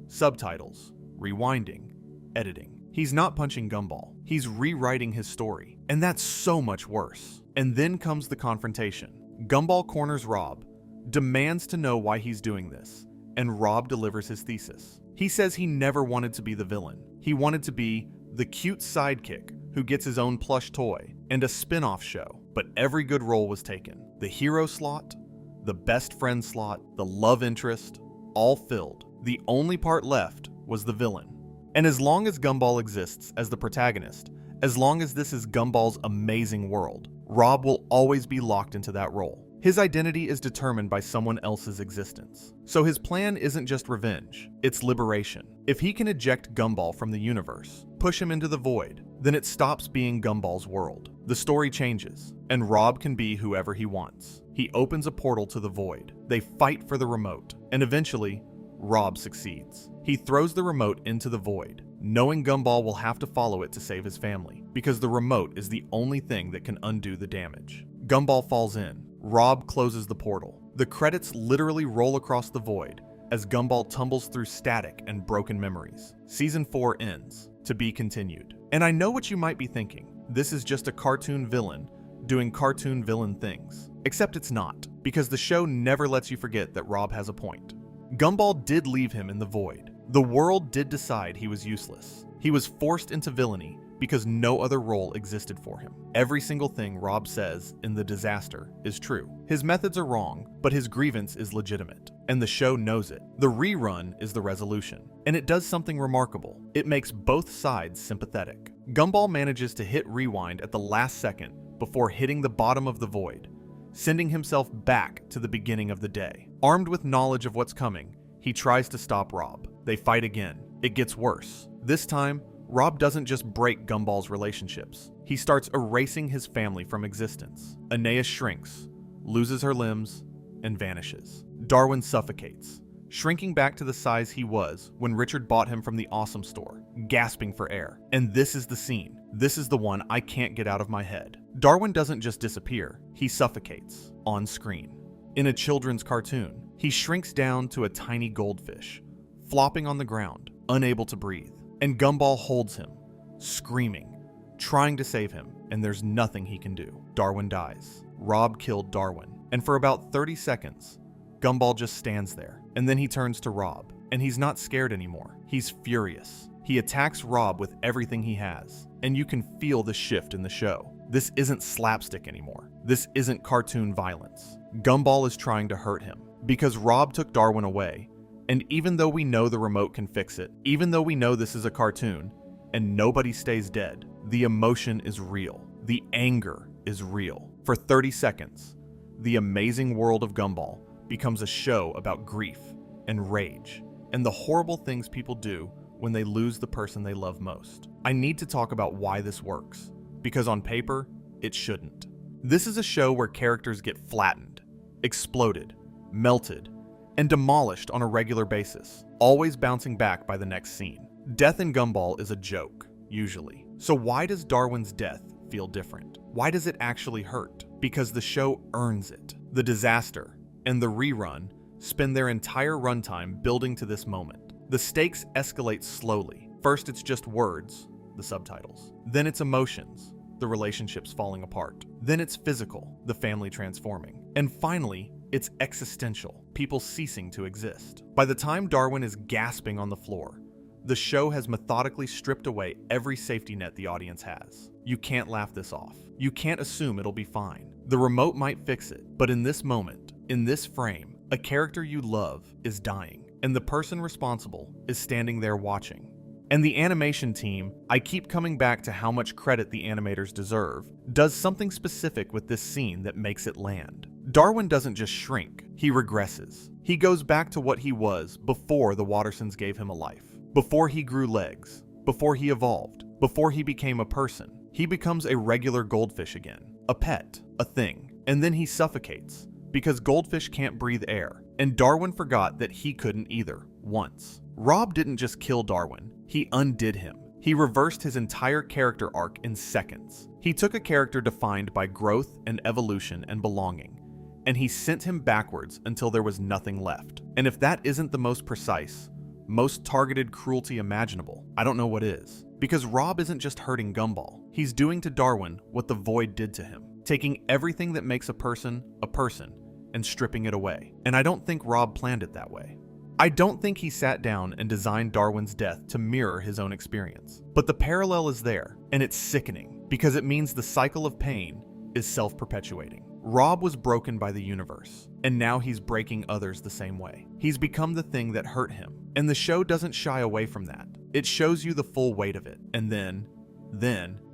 subtitles, rewinding, editing. He's not punching Gumball, he's rewriting his story, and that's so much worse. And then comes the confrontation. Gumball corners Rob, demands to know why he's doing this, and Rob delivers his thesis. He says he never wanted to be the villain. He wanted to be the cute sidekick who gets his own plush toy and a spin-off show, but every good role was taken. The hero slot, the best friend slot, the love interest, all filled. The only part left was the villain. And as long as Gumball exists as the protagonist, as long as this is Gumball's amazing world, Rob will always be locked into that role. His identity is determined by someone else's existence. So his plan isn't just revenge, it's liberation. If he can eject Gumball from the universe, push him into the void, then it stops being Gumball's world. The story changes, and Rob can be whoever he wants. He opens a portal to the void. They fight for the remote, and eventually, Rob succeeds. He throws the remote into the void, knowing Gumball will have to follow it to save his family, because the remote is the only thing that can undo the damage. Gumball falls in. Rob closes the portal. The credits literally roll across the void as Gumball tumbles through static and broken memories. Season 4 ends, to be continued. And I know what you might be thinking. This is just a cartoon villain doing cartoon villain things. Except it's not, because the show never lets you forget that Rob has a point. Gumball did leave him in the void. The world did decide he was useless. He was forced into villainy because no other role existed for him. Every single thing Rob says in The Disaster is true. His methods are wrong, but his grievance is legitimate, and the show knows it. The rerun is the resolution, and it does something remarkable. It makes both sides sympathetic. Gumball manages to hit rewind at the last second before hitting the bottom of the void, sending himself back to the beginning of the day. Armed with knowledge of what's coming, he tries to stop Rob. They fight again. It gets worse. This time, Rob doesn't just break Gumball's relationships. He starts erasing his family from existence. Aeneas shrinks, loses her limbs, and vanishes. Darwin suffocates, shrinking back to the size he was when Richard bought him from the Awesome Store, gasping for air. And this is the scene. This is the one I can't get out of my head. Darwin doesn't just disappear, he suffocates on screen. In a children's cartoon, he shrinks down to a tiny goldfish, flopping on the ground, unable to breathe. And Gumball holds him, screaming, trying to save him, and there's nothing he can do. Darwin dies. Rob killed Darwin. And for about 30 seconds, Gumball just stands there. And then he turns to Rob, and he's not scared anymore. He's furious. He attacks Rob with everything he has, and you can feel the shift in the show. This isn't slapstick anymore. This isn't cartoon violence. Gumball is trying to hurt him. Because Rob took Darwin away, And even though we know the remote can fix it, even though we know this is a cartoon, and nobody stays dead, the emotion is real. The anger is real. For 30 seconds, The Amazing World of Gumball becomes a show about grief and rage and the horrible things people do when they lose the person they love most. I need to talk about why this works, because on paper, it shouldn't. This is a show where characters get flattened, exploded, melted, and demolished on a regular basis, always bouncing back by the next scene. Death in Gumball is a joke, usually. So why does Darwin's death feel different? Why does it actually hurt? Because the show earns it. The disaster and the rerun spend their entire runtime building to this moment. The stakes escalate slowly. First it's just words, the subtitles. Then it's emotions, the relationships falling apart. Then it's physical, the family transforming. And finally, it's existential, people ceasing to exist. By the time Darwin is gasping on the floor, the show has methodically stripped away every safety net the audience has. You can't laugh this off. You can't assume it'll be fine. The remote might fix it, but in this moment, in this frame, a character you love is dying, and the person responsible is standing there watching. And the animation team, I keep coming back to how much credit the animators deserve, does something specific with this scene that makes it land. Darwin doesn't just shrink, he regresses. He goes back to what he was before the Wattersons gave him a life. Before he grew legs, before he evolved, before he became a person. He becomes a regular goldfish again, a pet, a thing, and then he suffocates because goldfish can't breathe air, and Darwin forgot that he couldn't either, once. Rob didn't just kill Darwin, he undid him. He reversed his entire character arc in seconds. He took a character defined by growth and evolution and belonging, and he sent him backwards until there was nothing left. And if that isn't the most precise, most targeted cruelty imaginable, I don't know what is. Because Rob isn't just hurting Gumball, he's doing to Darwin what the Void did to him, taking everything that makes a person, and stripping it away. And I don't think Rob planned it that way. I don't think he sat down and designed Darwin's death to mirror his own experience. But the parallel is there, and it's sickening, because it means the cycle of pain is self-perpetuating. Rob was broken by the universe, and now he's breaking others the same way. He's become the thing that hurt him, and the show doesn't shy away from that. It shows you the full weight of it, and then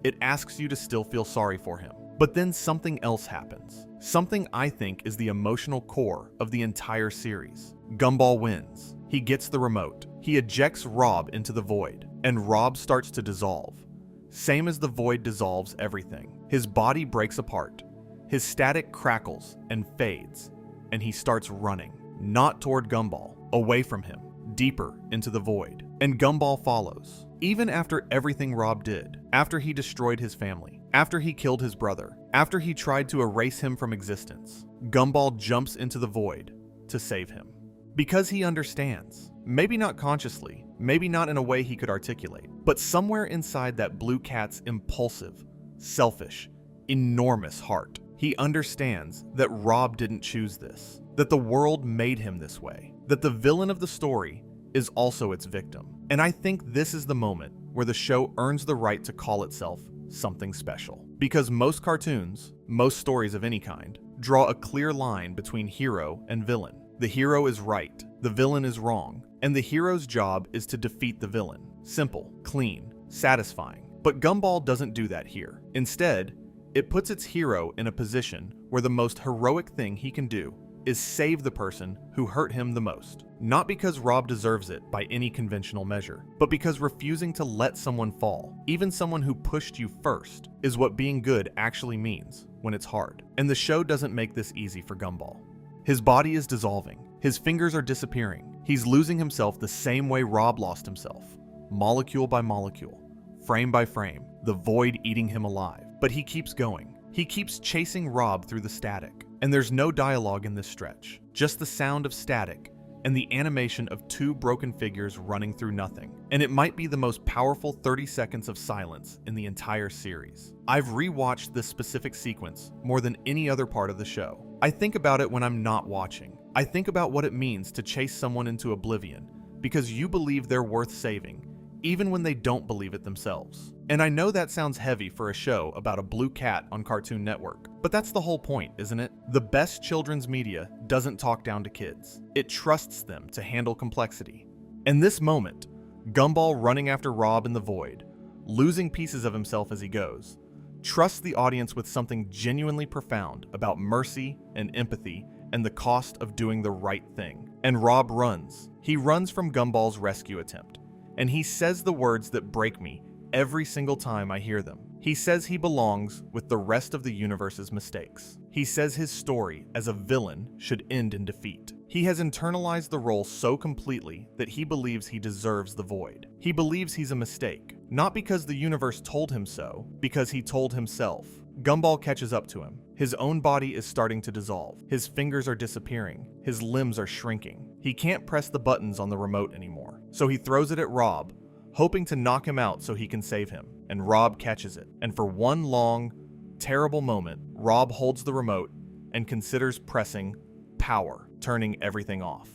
it asks you to still feel sorry for him. But then something else happens. Something I think is the emotional core of the entire series. Gumball wins. He gets the remote. He ejects Rob into the Void, and Rob starts to dissolve. Same as the Void dissolves everything. His body breaks apart. His static crackles and fades, and he starts running, not toward Gumball, away from him, deeper into the Void. And Gumball follows. Even after everything Rob did, after he destroyed his family, after he killed his brother, after he tried to erase him from existence, Gumball jumps into the Void to save him. Because he understands, maybe not consciously, maybe not in a way he could articulate, but somewhere inside that blue cat's impulsive, selfish, enormous heart, he understands that Rob didn't choose this, that the world made him this way, that the villain of the story is also its victim. And I think this is the moment where the show earns the right to call itself something special. Because most cartoons, most stories of any kind, draw a clear line between hero and villain. The hero is right, the villain is wrong, and the hero's job is to defeat the villain. Simple, clean, satisfying. But Gumball doesn't do that here. Instead, it puts its hero in a position where the most heroic thing he can do is save the person who hurt him the most. Not because Rob deserves it by any conventional measure, but because refusing to let someone fall, even someone who pushed you first, is what being good actually means when it's hard. And the show doesn't make this easy for Gumball. His body is dissolving, his fingers are disappearing, he's losing himself the same way Rob lost himself, molecule by molecule, frame by frame, the Void eating him alive. But he keeps going. He keeps chasing Rob through the static. And there's no dialogue in this stretch, just the sound of static and the animation of two broken figures running through nothing. And it might be the most powerful 30 seconds of silence in the entire series. I've rewatched this specific sequence more than any other part of the show. I think about it when I'm not watching. I think about what it means to chase someone into oblivion because you believe they're worth saving, even when they don't believe it themselves. And I know that sounds heavy for a show about a blue cat on Cartoon Network, But that's the whole point, isn't it? The best children's media doesn't talk down to kids. It trusts them to handle complexity. In this moment, Gumball running after Rob in the void, losing pieces of himself as he goes, trusts the audience with something genuinely profound about mercy and empathy and the cost of doing the right thing. And Rob runs. He runs from Gumball's rescue attempt, and he says the words that break me every single time I hear them. He says he belongs with the rest of the universe's mistakes. He says his story as a villain should end in defeat. He has internalized the role so completely that he believes he deserves the void. He believes he's a mistake, not because the universe told him so, because he told himself. Gumball catches up to him. His own body is starting to dissolve. His fingers are disappearing. His limbs are shrinking. He can't press the buttons on the remote anymore, so he throws it at Rob, hoping to knock him out so he can save him. And Rob catches it. And for one long, terrible moment, Rob holds the remote and considers pressing power, turning everything off,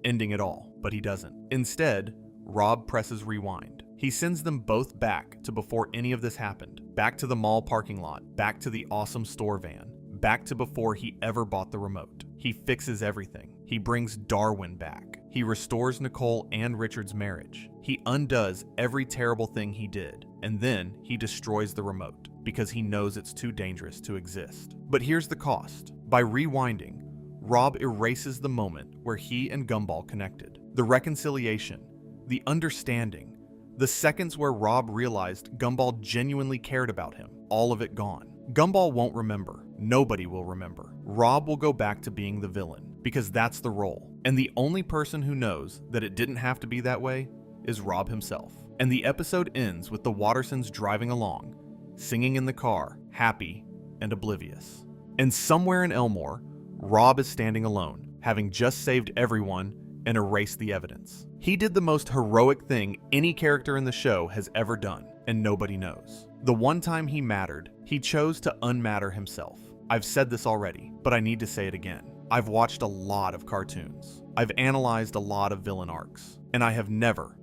ending it all. But he doesn't. Instead, Rob presses rewind. He sends them both back to before any of this happened. Back to the mall parking lot, back to the awesome store van, back to before he ever bought the remote. He fixes everything. He brings Darwin back. He restores Nicole and Richard's marriage. He undoes every terrible thing he did, and then he destroys the remote because he knows it's too dangerous to exist. But here's the cost. By rewinding, Rob erases the moment where he and Gumball connected. The reconciliation, the understanding, the seconds where Rob realized Gumball genuinely cared about him, all of it gone. Gumball won't remember. Nobody will remember. Rob will go back to being the villain, because that's the role. And the only person who knows that it didn't have to be that way is Rob himself. And the episode ends with the Wattersons driving along, singing in the car, happy and oblivious. And somewhere in Elmore, Rob is standing alone, having just saved everyone and erased the evidence. He did the most heroic thing any character in the show has ever done, and nobody knows. The one time he mattered, he chose to unmatter himself. I've said this already, but I need to say it again. I've watched a lot of cartoons. I've analyzed a lot of villain arcs, and I have never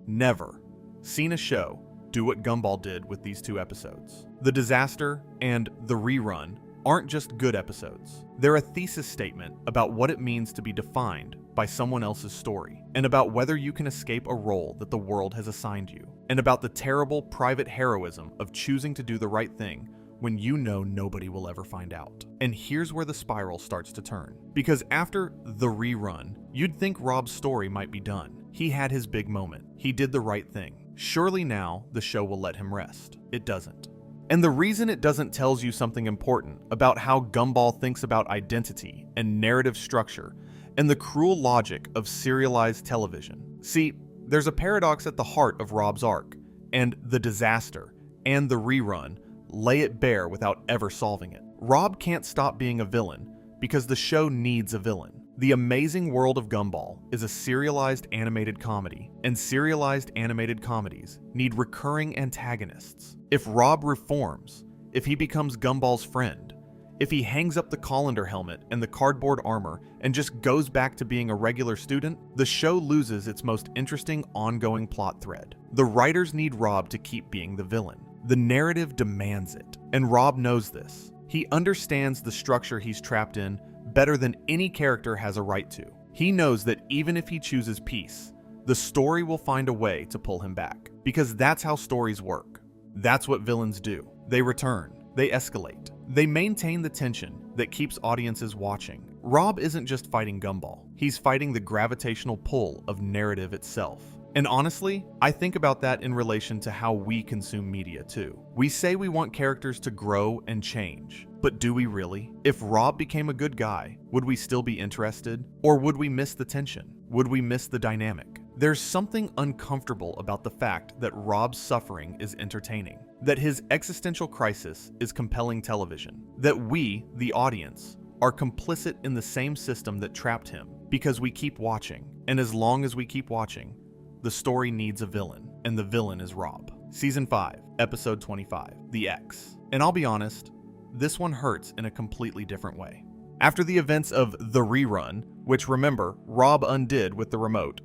seen a show do what Gumball did with these two episodes. The Disaster and The Rerun aren't just good episodes. They're a thesis statement about what it means to be defined by someone else's story, and about whether you can escape a role that the world has assigned you, and about the terrible private heroism of choosing to do the right thing when you know nobody will ever find out. And here's where the spiral starts to turn. Because after The Rerun, you'd think Rob's story might be done. He had his big moment. He did the right thing. Surely now the show will let him rest. It doesn't. And the reason it doesn't tells you something important about how Gumball thinks about identity and narrative structure and the cruel logic of serialized television. See, there's a paradox at the heart of Rob's arc, and The Disaster and The Rerun lay it bare without ever solving it. Rob can't stop being a villain because the show needs a villain. The Amazing World of Gumball is a serialized animated comedy, and serialized animated comedies need recurring antagonists. If Rob reforms, if he becomes Gumball's friend, if he hangs up the colander helmet and the cardboard armor and just goes back to being a regular student, the show loses its most interesting ongoing plot thread. The writers need Rob to keep being the villain. The narrative demands it, and Rob knows this. He understands the structure he's trapped in better than any character has a right to. He knows that even if he chooses peace, the story will find a way to pull him back, because that's how stories work. That's what villains do. They return. They escalate. They maintain the tension that keeps audiences watching. Rob isn't just fighting Gumball. He's fighting the gravitational pull of narrative itself. And honestly, I think about that in relation to how we consume media too. We say we want characters to grow and change, but do we really? If Rob became a good guy, would we still be interested? Or would we miss the tension? Would we miss the dynamic? There's something uncomfortable about the fact that Rob's suffering is entertaining, that his existential crisis is compelling television, that we, the audience, are complicit in the same system that trapped him because we keep watching. And as long as we keep watching, the story needs a villain, and the villain is Rob. Season 5, Episode 25, The X. And I'll be honest, this one hurts in a completely different way. After the events of The Rerun, which remember, Rob undid with the remote,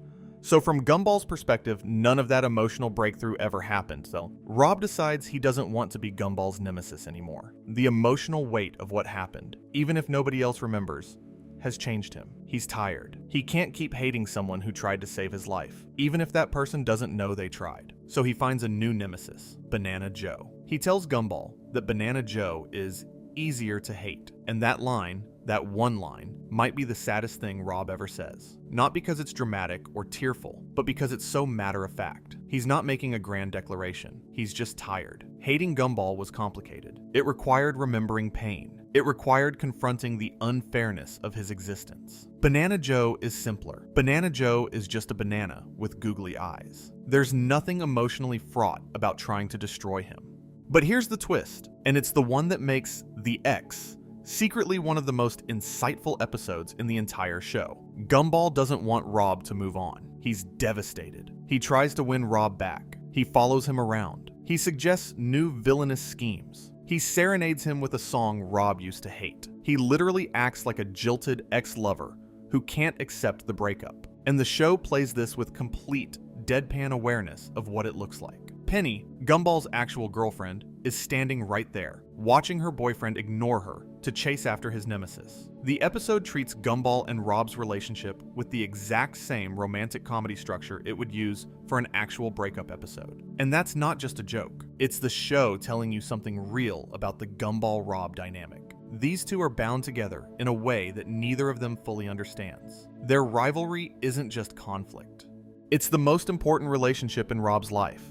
So from Gumball's perspective, none of that emotional breakthrough ever happened, though. Rob decides he doesn't want to be Gumball's nemesis anymore. The emotional weight of what happened, even if nobody else remembers, has changed him. He's tired. He can't keep hating someone who tried to save his life, even if that person doesn't know they tried. So he finds a new nemesis, Banana Joe. He tells Gumball that Banana Joe is easier to hate, and that line, that one line, might be the saddest thing Rob ever says. Not because it's dramatic or tearful, but because it's so matter-of-fact. He's not making a grand declaration. He's just tired. Hating Gumball was complicated. It required remembering pain. It required confronting the unfairness of his existence. Banana Joe is simpler. Banana Joe is just a banana with googly eyes. There's nothing emotionally fraught about trying to destroy him. But here's the twist, and it's the one that makes The X secretly one of the most insightful episodes in the entire show. Gumball doesn't want Rob to move on. He's devastated. He tries to win Rob back. He follows him around. He suggests new villainous schemes. He serenades him with a song Rob used to hate. He literally acts like a jilted ex-lover who can't accept the breakup. And the show plays this with complete deadpan awareness of what it looks like. Penny, Gumball's actual girlfriend, is standing right there, watching her boyfriend ignore her to chase after his nemesis. The episode treats Gumball and Rob's relationship with the exact same romantic comedy structure it would use for an actual breakup episode. And that's not just a joke. It's the show telling you something real about the Gumball-Rob dynamic. These two are bound together in a way that neither of them fully understands. Their rivalry isn't just conflict. It's the most important relationship in Rob's life,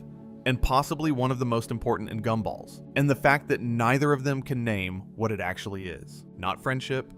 and possibly one of the most important in Gumball's, and the fact that neither of them can name what it actually is. Not friendship,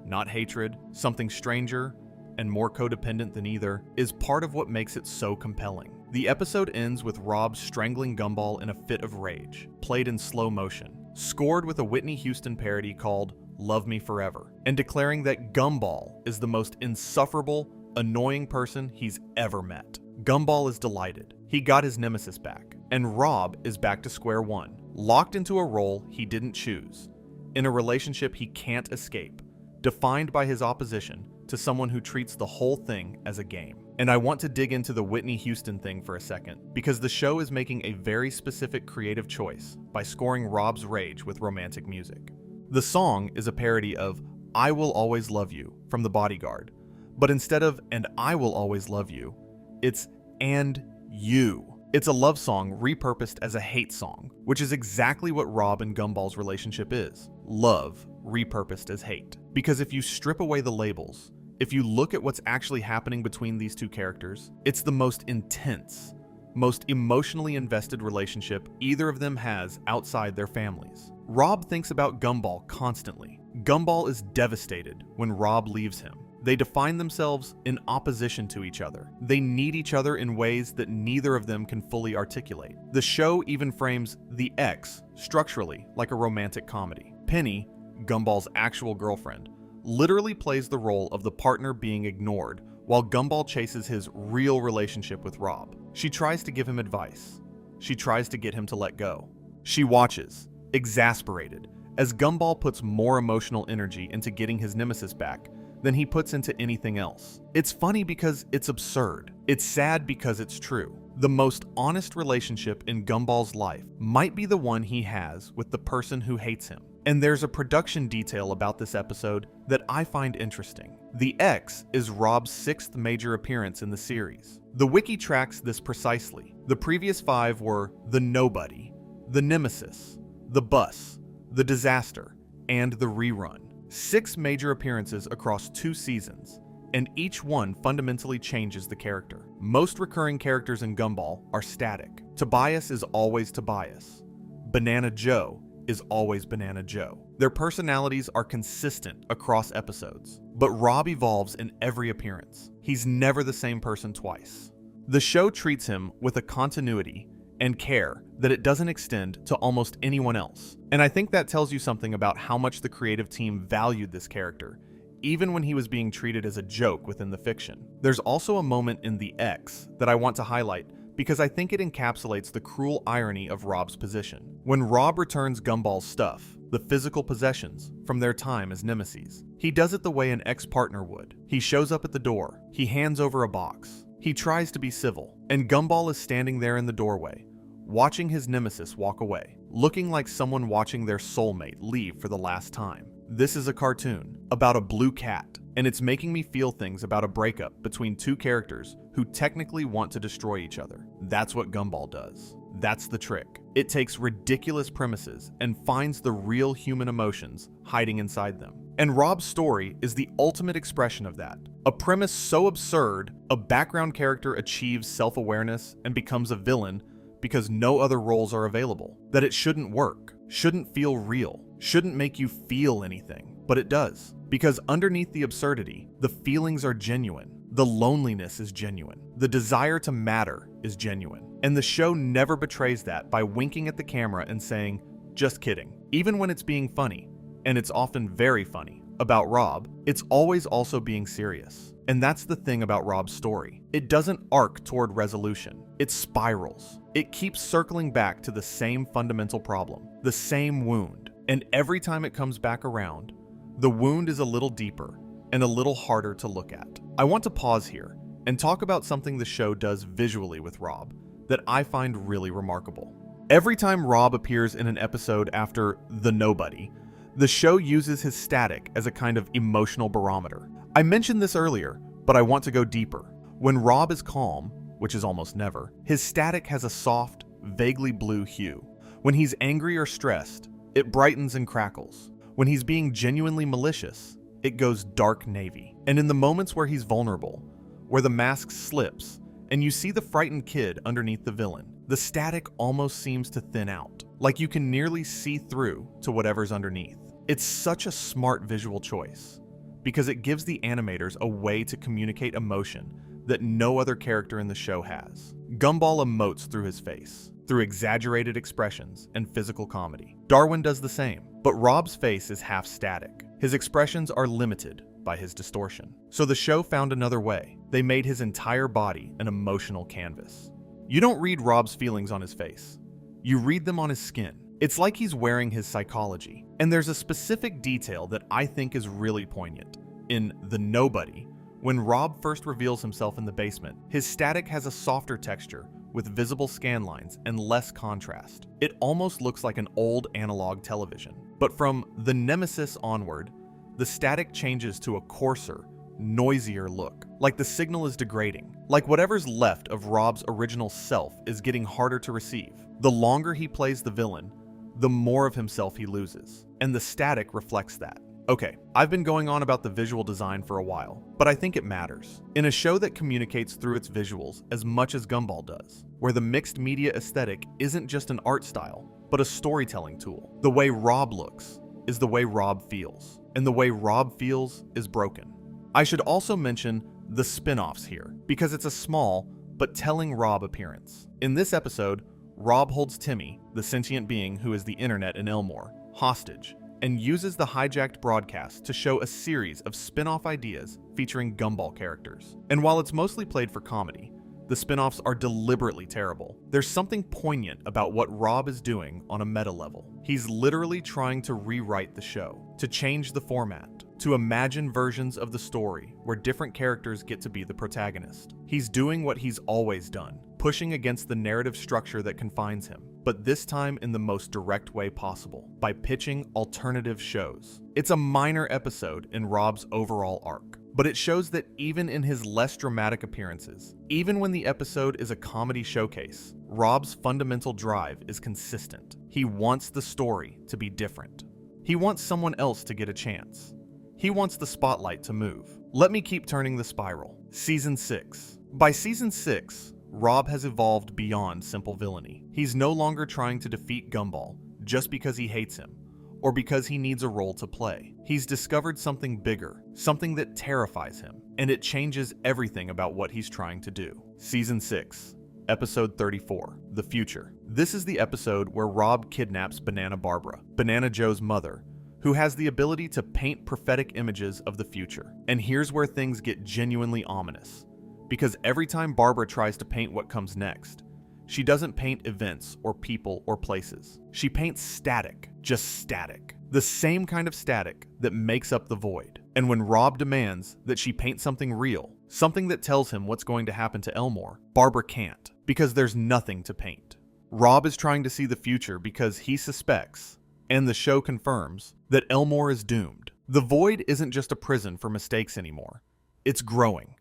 not hatred, something stranger and more codependent than either, is part of what makes it so compelling. The episode ends with Rob strangling Gumball in a fit of rage, played in slow motion, scored with a Whitney Houston parody called Love Me Forever, and declaring that Gumball is the most insufferable, annoying person he's ever met. Gumball is delighted. He got his nemesis back, and Rob is back to square one, locked into a role he didn't choose, in a relationship he can't escape, defined by his opposition to someone who treats the whole thing as a game. And I want to dig into the Whitney Houston thing for a second, because the show is making a very specific creative choice by scoring Rob's rage with romantic music. The song is a parody of I Will Always Love You from The Bodyguard, but instead of and I Will Always Love You, it's and you. It's a love song repurposed as a hate song, which is exactly what Rob and Gumball's relationship is. Love repurposed as hate. Because if you strip away the labels, if you look at what's actually happening between these two characters, it's the most intense, most emotionally invested relationship either of them has outside their families. Rob thinks about Gumball constantly. Gumball is devastated when Rob leaves him. They define themselves in opposition to each other. They need each other in ways that neither of them can fully articulate. The show even frames The X structurally like a romantic comedy. Penny, Gumball's actual girlfriend, literally plays the role of the partner being ignored while Gumball chases his real relationship with Rob. She tries to give him advice. She tries to get him to let go. She watches, exasperated, as Gumball puts more emotional energy into getting his nemesis back than he puts into anything else. It's funny because it's absurd. It's sad because it's true. The most honest relationship in Gumball's life might be the one he has with the person who hates him. And there's a production detail about this episode that I find interesting. The X is Rob's 6th major appearance in the series. The wiki tracks this precisely. The previous 5 were the Nobody, the Nemesis, the Bus, the Disaster, and the Rerun. 6 major appearances across 2 seasons, and each one fundamentally changes the character. Most recurring characters in Gumball are static. Tobias is always Tobias. Banana Joe is always Banana Joe. Their personalities are consistent across episodes, but Rob evolves in every appearance. He's never the same person twice. The show treats him with a continuity and care that it doesn't extend to almost anyone else. And I think that tells you something about how much the creative team valued this character, even when he was being treated as a joke within the fiction. There's also a moment in The X that I want to highlight because I think it encapsulates the cruel irony of Rob's position. When Rob returns Gumball's stuff, the physical possessions, from their time as nemesis, he does it the way an ex-partner would. He shows up at the door, he hands over a box, He tries to be civil, and Gumball is standing there in the doorway, watching his nemesis walk away, looking like someone watching their soulmate leave for the last time. This is a cartoon about a blue cat, and it's making me feel things about a breakup between two characters who technically want to destroy each other. That's what Gumball does. That's the trick. It takes ridiculous premises and finds the real human emotions hiding inside them. And Rob's story is the ultimate expression of that. A premise so absurd, a background character achieves self-awareness and becomes a villain because no other roles are available, that it shouldn't work, shouldn't feel real, shouldn't make you feel anything, but it does. Because underneath the absurdity, the feelings are genuine, the loneliness is genuine, the desire to matter is genuine. And the show never betrays that by winking at the camera and saying, just kidding. Even when it's being funny, and it's often very funny, about Rob, it's always also being serious. And that's the thing about Rob's story. It doesn't arc toward resolution. It spirals. It keeps circling back to the same fundamental problem, the same wound. And every time it comes back around, the wound is a little deeper and a little harder to look at. I want to pause here and talk about something the show does visually with Rob that I find really remarkable. Every time Rob appears in an episode after The Nobody, the show uses his static as a kind of emotional barometer. I mentioned this earlier, but I want to go deeper. When Rob is calm, which is almost never, his static has a soft, vaguely blue hue. When he's angry or stressed, it brightens and crackles. When he's being genuinely malicious, it goes dark navy. And in the moments where he's vulnerable, where the mask slips, and you see the frightened kid underneath the villain, the static almost seems to thin out, like you can nearly see through to whatever's underneath. It's such a smart visual choice, because it gives the animators a way to communicate emotion that no other character in the show has. Gumball emotes through his face, through exaggerated expressions and physical comedy. Darwin does the same, but Rob's face is half static. His expressions are limited by his distortion. So the show found another way. They made his entire body an emotional canvas. You don't read Rob's feelings on his face. You read them on his skin. It's like he's wearing his psychology. And there's a specific detail that I think is really poignant. In The Nobody, when Rob first reveals himself in the basement, his static has a softer texture with visible scan lines and less contrast. It almost looks like an old analog television. But from The Nemesis onward, the static changes to a coarser, noisier look, like the signal is degrading, like whatever's left of Rob's original self is getting harder to receive. The longer he plays the villain, the more of himself he loses, and the static reflects that. Okay, I've been going on about the visual design for a while, but I think it matters. In a show that communicates through its visuals as much as Gumball does, where the mixed media aesthetic isn't just an art style, but a storytelling tool, the way Rob looks is the way Rob feels, and the way Rob feels is broken. I should also mention the spin-offs here, because it's a small but telling Rob appearance. In this episode, Rob holds Timmy, the sentient being who is the internet in Elmore, hostage, and uses the hijacked broadcast to show a series of spin-off ideas featuring Gumball characters. And while it's mostly played for comedy, the spin-offs are deliberately terrible. There's something poignant about what Rob is doing on a meta level. He's literally trying to rewrite the show, to change the format, to imagine versions of the story where different characters get to be the protagonist. He's doing what he's always done, pushing against the narrative structure that confines him, but this time in the most direct way possible, by pitching alternative shows. It's a minor episode in Rob's overall arc, but it shows that even in his less dramatic appearances, even when the episode is a comedy showcase, Rob's fundamental drive is consistent. He wants the story to be different. He wants someone else to get a chance. He wants the spotlight to move. Let me keep turning the spiral. Season 6. By Season 6, Rob has evolved beyond simple villainy. He's no longer trying to defeat Gumball just because he hates him, or because he needs a role to play. He's discovered something bigger, something that terrifies him, and it changes everything about what he's trying to do. Season 6, Episode 34, The Future. This is the episode where Rob kidnaps Banana Barbara, Banana Joe's mother, who has the ability to paint prophetic images of the future. And here's where things get genuinely ominous, because every time Barbara tries to paint what comes next, she doesn't paint events or people or places. She paints static, just static. The same kind of static that makes up the void. And when Rob demands that she paint something real, something that tells him what's going to happen to Elmore, Barbara can't, because there's nothing to paint. Rob is trying to see the future because he suspects, and the show confirms, that Elmore is doomed. The void isn't just a prison for mistakes anymore. It's growing.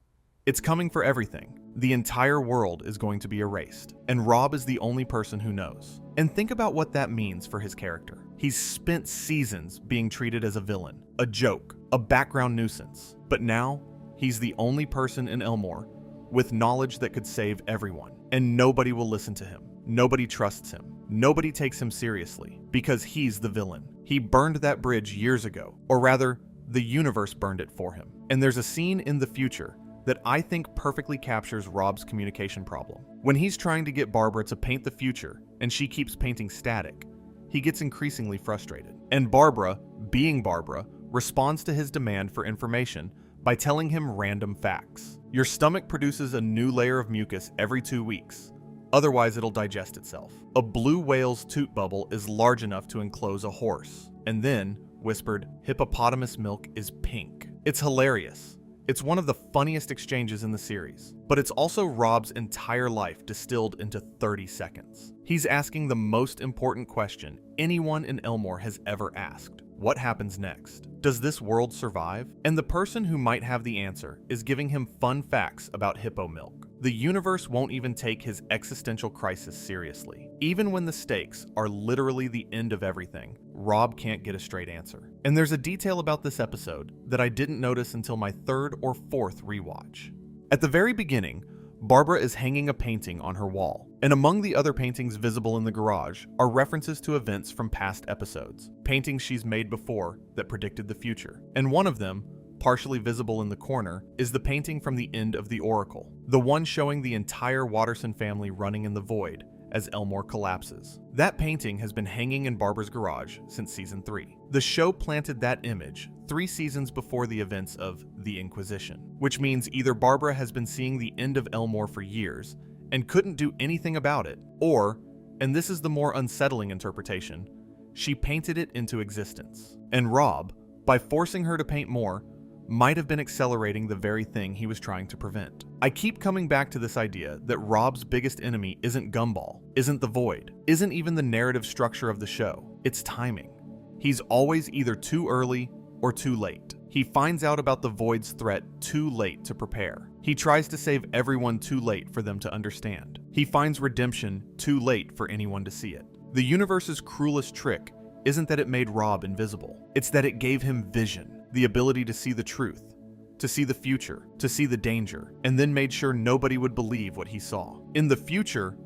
It's coming for everything. The entire world is going to be erased, and Rob is the only person who knows. And think about what that means for his character. He's spent seasons being treated as a villain, a joke, a background nuisance. But now, he's the only person in Elmore with knowledge that could save everyone. And nobody will listen to him. Nobody trusts him. Nobody takes him seriously, because he's the villain. He burned that bridge years ago, or rather, the universe burned it for him. And there's a scene in the future that I think perfectly captures Rob's communication problem. When he's trying to get Barbara to paint the future, and she keeps painting static, he gets increasingly frustrated. And Barbara, being Barbara, responds to his demand for information by telling him random facts. Your stomach produces a new layer of mucus every 2 weeks. Otherwise, it'll digest itself. A blue whale's toot bubble is large enough to enclose a horse. And then, whispered, hippopotamus milk is pink. It's hilarious. It's one of the funniest exchanges in the series, but it's also Rob's entire life distilled into 30 seconds. He's asking the most important question anyone in Elmore has ever asked. What happens next? Does this world survive? And the person who might have the answer is giving him fun facts about hippo milk. The universe won't even take his existential crisis seriously. Even when the stakes are literally the end of everything, Rob can't get a straight answer. And there's a detail about this episode that I didn't notice until my third or fourth rewatch. At the very beginning, Barbara is hanging a painting on her wall, and among the other paintings visible in the garage are references to events from past episodes, paintings she's made before that predicted the future. And one of them, partially visible in the corner, is the painting from the end of The Oracle, the one showing the entire Watterson family running in the void as Elmore collapses. That painting has been hanging in Barbara's garage since season 3. The show planted that image 3 seasons before the events of The Inquisition, which means either Barbara has been seeing the end of Elmore for years and couldn't do anything about it, or, and this is the more unsettling interpretation, she painted it into existence. And Rob, by forcing her to paint more, might have been accelerating the very thing he was trying to prevent. I keep coming back to this idea that Rob's biggest enemy isn't Gumball, isn't the Void, isn't even the narrative structure of the show. It's timing. He's always either too early or too late. He finds out about the Void's threat too late to prepare. He tries to save everyone too late for them to understand. He finds redemption too late for anyone to see it. The universe's cruelest trick isn't that it made Rob invisible. It's that it gave him vision, the ability to see the truth, to see the future, to see the danger, and then made sure nobody would believe what he saw. In the future,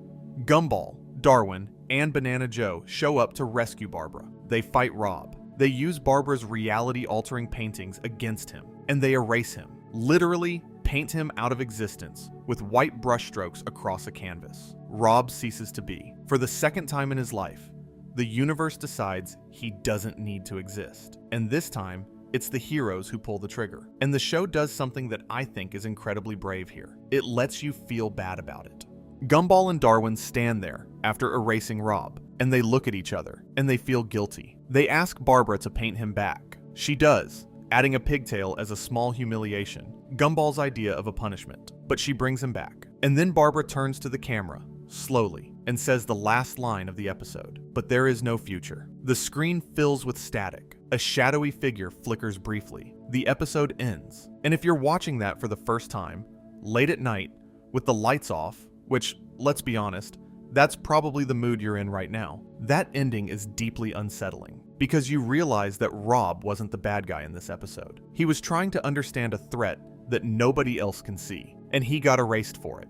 Gumball, Darwin, and Banana Joe show up to rescue Barbara. They fight Rob. They use Barbara's reality-altering paintings against him, and they erase him. Literally paint him out of existence with white brushstrokes across a canvas. Rob ceases to be. For the second time in his life, the universe decides he doesn't need to exist. And this time, it's the heroes who pull the trigger. And the show does something that I think is incredibly brave here. It lets you feel bad about it. Gumball and Darwin stand there after erasing Rob, and they look at each other, and they feel guilty. They ask Barbara to paint him back. She does, adding a pigtail as a small humiliation, Gumball's idea of a punishment. But she brings him back. And then Barbara turns to the camera, slowly, and says the last line of the episode. But there is no future. The screen fills with static. A shadowy figure flickers briefly. The episode ends. And if you're watching that for the first time, late at night, with the lights off, which, let's be honest, that's probably the mood you're in right now, that ending is deeply unsettling. Because you realize that Rob wasn't the bad guy in this episode. He was trying to understand a threat that nobody else can see, and he got erased for it.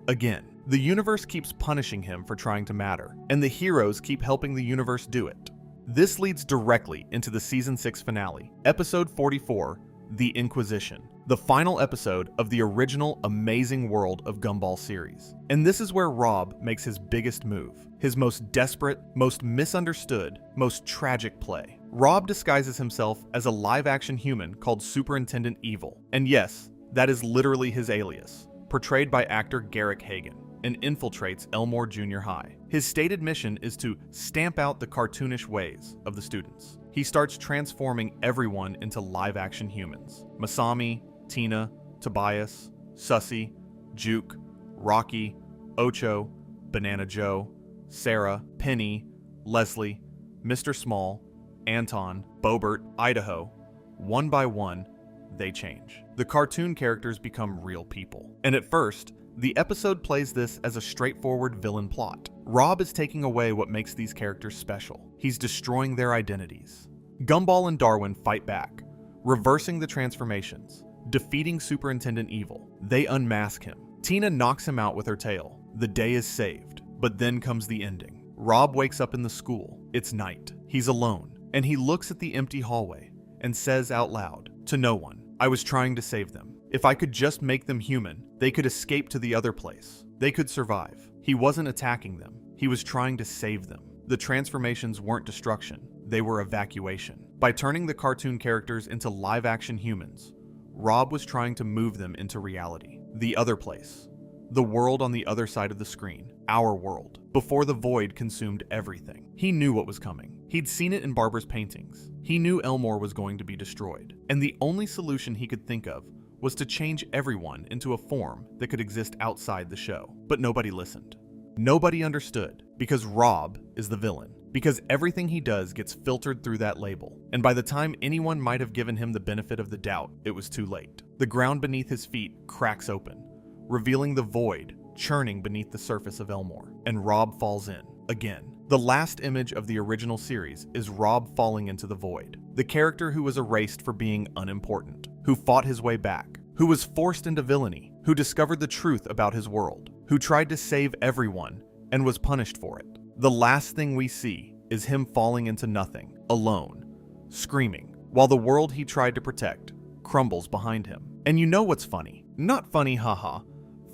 Again. The universe keeps punishing him for trying to matter, and the heroes keep helping the universe do it. This leads directly into the season 6 finale, episode 44, The Inquisition, the final episode of the original Amazing World of Gumball series. And this is where Rob makes his biggest move, his most desperate, most misunderstood, most tragic play. Rob disguises himself as a live-action human called Superintendent Evil, and yes, that is literally his alias, portrayed by actor Garrick Hagan, and infiltrates Elmore Junior High. His stated mission is to stamp out the cartoonish ways of the students. he starts transforming everyone into live-action humans. Masami, Tina, Tobias, Sussy, Juke, Rocky, Ocho, Banana Joe, Sarah, Penny, Leslie, Mr. Small, Anton, Bobert, Idaho. One by one, they change. The cartoon characters become real people. And at first, the episode plays this as a straightforward villain plot. Rob is taking away what makes these characters special. He's destroying their identities. Gumball and Darwin fight back, reversing the transformations, defeating Superintendent Evil. They unmask him. Tina knocks him out with her tail. The day is saved, but then comes the ending. Rob wakes up in the school. It's night. He's alone, and he looks at the empty hallway and says out loud, to no one, "I was trying to save them. If I could just make them human, they could escape to the other place. They could survive." He wasn't attacking them. He was trying to save them. The transformations weren't destruction. They were evacuation. By turning the cartoon characters into live-action humans, Rob was trying to move them into reality. The other place. The world on the other side of the screen. Our world. Before the void consumed everything. He knew what was coming. He'd seen it in Barbara's paintings. He knew Elmore was going to be destroyed. And the only solution he could think of was to change everyone into a form that could exist outside the show. But nobody listened. Nobody understood, because Rob is the villain. Because everything he does gets filtered through that label. And by the time anyone might have given him the benefit of the doubt, it was too late. The ground beneath his feet cracks open, revealing the void churning beneath the surface of Elmore. And Rob falls in, again. The last image of the original series is Rob falling into the void. The character who was erased for being unimportant, who fought his way back, who was forced into villainy, who discovered the truth about his world, who tried to save everyone and was punished for it. The last thing we see is him falling into nothing, alone, screaming, while the world he tried to protect crumbles behind him. And you know what's funny? Not funny, haha.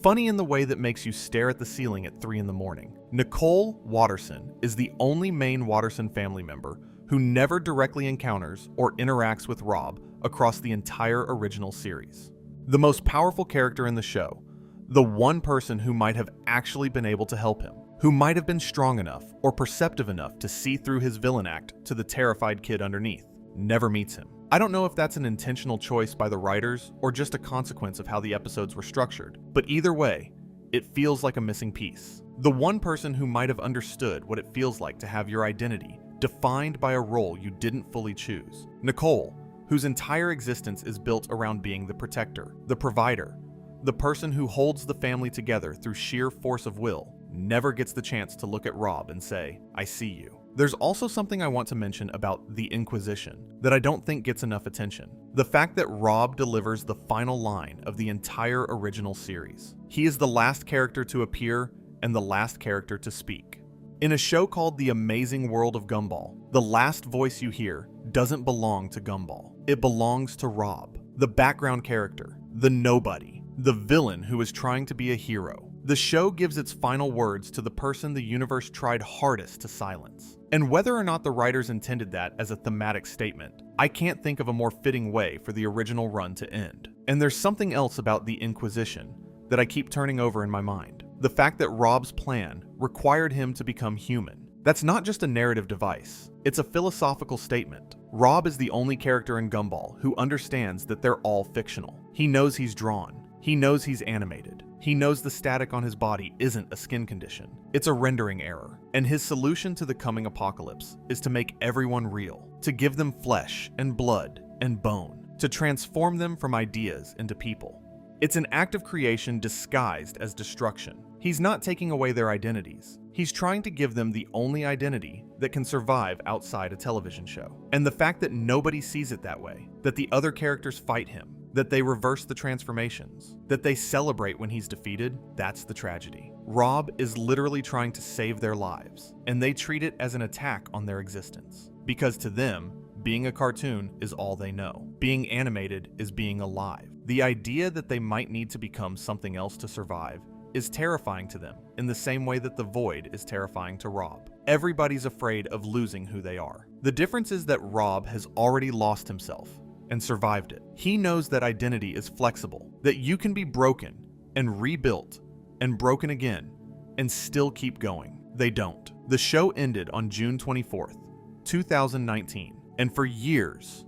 Funny in the way that makes you stare at the ceiling at 3 in the morning. Nicole Watterson is the only main Watterson family member who never directly encounters or interacts with Rob across the entire original series. The most powerful character in the show, the one person who might have actually been able to help him, who might have been strong enough or perceptive enough to see through his villain act to the terrified kid underneath, never meets him. I don't know if that's an intentional choice by the writers or just a consequence of how the episodes were structured, but either way, it feels like a missing piece. The one person who might have understood what it feels like to have your identity defined by a role you didn't fully choose. Nicole, whose entire existence is built around being the protector, the provider, the person who holds the family together through sheer force of will, never gets the chance to look at Rob and say, "I see you." There's also something I want to mention about the Inquisition that I don't think gets enough attention. The fact that Rob delivers the final line of the entire original series. He is the last character to appear and the last character to speak. In a show called The Amazing World of Gumball, the last voice you hear doesn't belong to Gumball. It belongs to Rob, the background character, the nobody, the villain who is trying to be a hero. The show gives its final words to the person the universe tried hardest to silence. And whether or not the writers intended that as a thematic statement, I can't think of a more fitting way for the original run to end. And there's something else about the Inquisition that I keep turning over in my mind. The fact that Rob's plan required him to become human. That's not just a narrative device, it's a philosophical statement. Rob is the only character in Gumball who understands that they're all fictional. He knows he's drawn. He knows he's animated. He knows the static on his body isn't a skin condition. It's a rendering error. And his solution to the coming apocalypse is to make everyone real, to give them flesh and blood and bone, to transform them from ideas into people. It's an act of creation disguised as destruction. He's not taking away their identities. He's trying to give them the only identity that can survive outside a television show. And the fact that nobody sees it that way, that the other characters fight him, that they reverse the transformations, that they celebrate when he's defeated, that's the tragedy. Rob is literally trying to save their lives, and they treat it as an attack on their existence. Because to them, being a cartoon is all they know. Being animated is being alive. The idea that they might need to become something else to survive is terrifying to them in the same way that the void is terrifying to Rob. Everybody's afraid of losing who they are. The difference is that Rob has already lost himself and survived it. He knows that identity is flexible, that you can be broken and rebuilt and broken again and still keep going. They don't. The show ended on June 24th, 2019, And for years,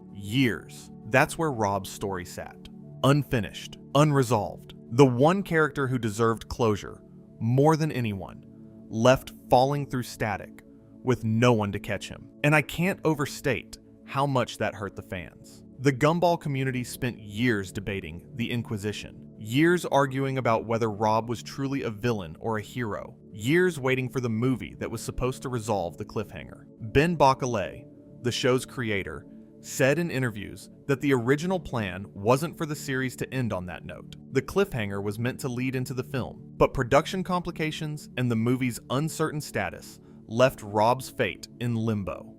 that's where Rob's story sat. Unfinished, unresolved. The one character who deserved closure, more than anyone, left falling through static, with no one to catch him. And I can't overstate how much that hurt the fans. The Gumball community spent years debating the Inquisition, years arguing about whether Rob was truly a villain or a hero, years waiting for the movie that was supposed to resolve the cliffhanger. Ben Bacalé, the show's creator, said in interviews that the original plan wasn't for the series to end on that note. The cliffhanger was meant to lead into the film, but production complications and the movie's uncertain status left Rob's fate in limbo.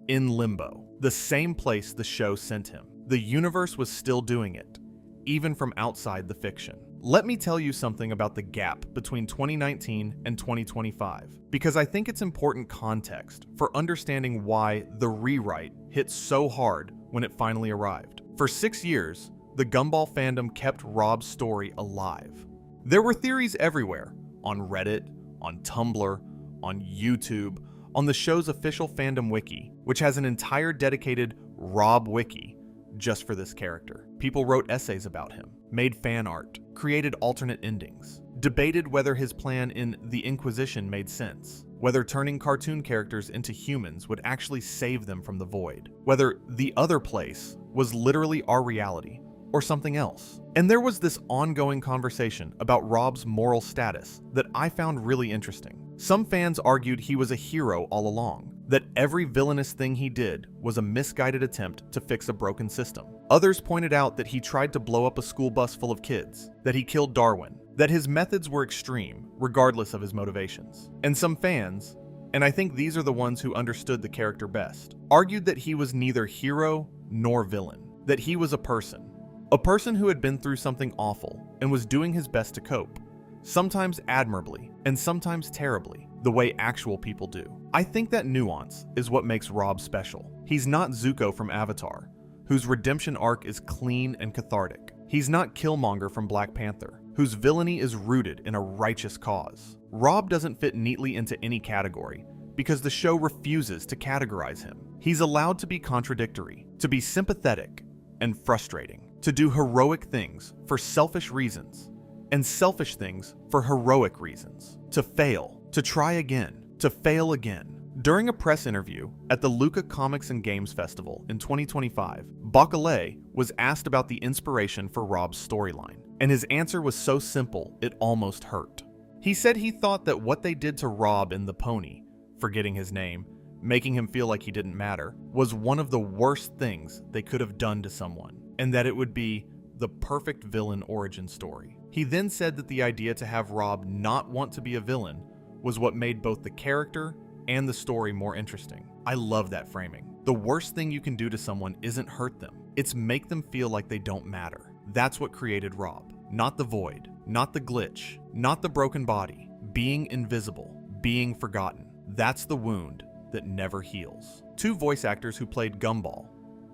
The same place the show sent him. The universe was still doing it, even from outside the fiction. Let me tell you something about the gap between 2019 and 2025, because I think it's important context for understanding why the rewrite hit so hard when it finally arrived. For 6 years, the Gumball fandom kept Rob's story alive. There were theories everywhere, on Reddit, on Tumblr, on YouTube, on the show's official fandom wiki, which has an entire dedicated Rob wiki just for this character. People wrote essays about him, made fan art, created alternate endings, debated whether his plan in The Inquisition made sense, whether turning cartoon characters into humans would actually save them from the void, whether the other place was literally our reality or something else. And there was this ongoing conversation about Rob's moral status that I found really interesting. Some fans argued he was a hero all along, that every villainous thing he did was a misguided attempt to fix a broken system. Others pointed out that he tried to blow up a school bus full of kids, that he killed Darwin, that his methods were extreme, regardless of his motivations. And some fans, and I think these are the ones who understood the character best, argued that he was neither hero nor villain, that he was a person who had been through something awful and was doing his best to cope, sometimes admirably and sometimes terribly, the way actual people do. I think that nuance is what makes Rob special. He's not Zuko from Avatar, whose redemption arc is clean and cathartic. He's not Killmonger from Black Panther, whose villainy is rooted in a righteous cause. Rob doesn't fit neatly into any category because the show refuses to categorize him. He's allowed to be contradictory, to be sympathetic and frustrating, to do heroic things for selfish reasons and selfish things for heroic reasons, to fail, to try again, to fail again. During a press interview at the Lucca Comics and Games Festival in 2025, Bacalé was asked about the inspiration for Rob's storyline, and his answer was so simple it almost hurt. He said he thought that what they did to Rob in The Pony, forgetting his name, making him feel like he didn't matter, was one of the worst things they could have done to someone, and that it would be the perfect villain origin story. He then said that the idea to have Rob not want to be a villain was what made both the character and the story more interesting. I love that framing. The worst thing you can do to someone isn't hurt them, it's make them feel like they don't matter. That's what created Rob. Not the void, not the glitch, not the broken body, being invisible, being forgotten. That's the wound that never heals. 2 voice actors who played Gumball,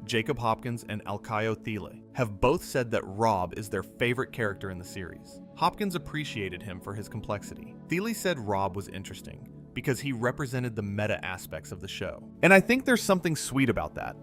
Jacob Hopkins and Alcaio Thiele, have both said that Rob is their favorite character in the series. Hopkins appreciated him for his complexity. Thiele said Rob was interesting because he represented the meta aspects of the show. And I think there's something sweet about that.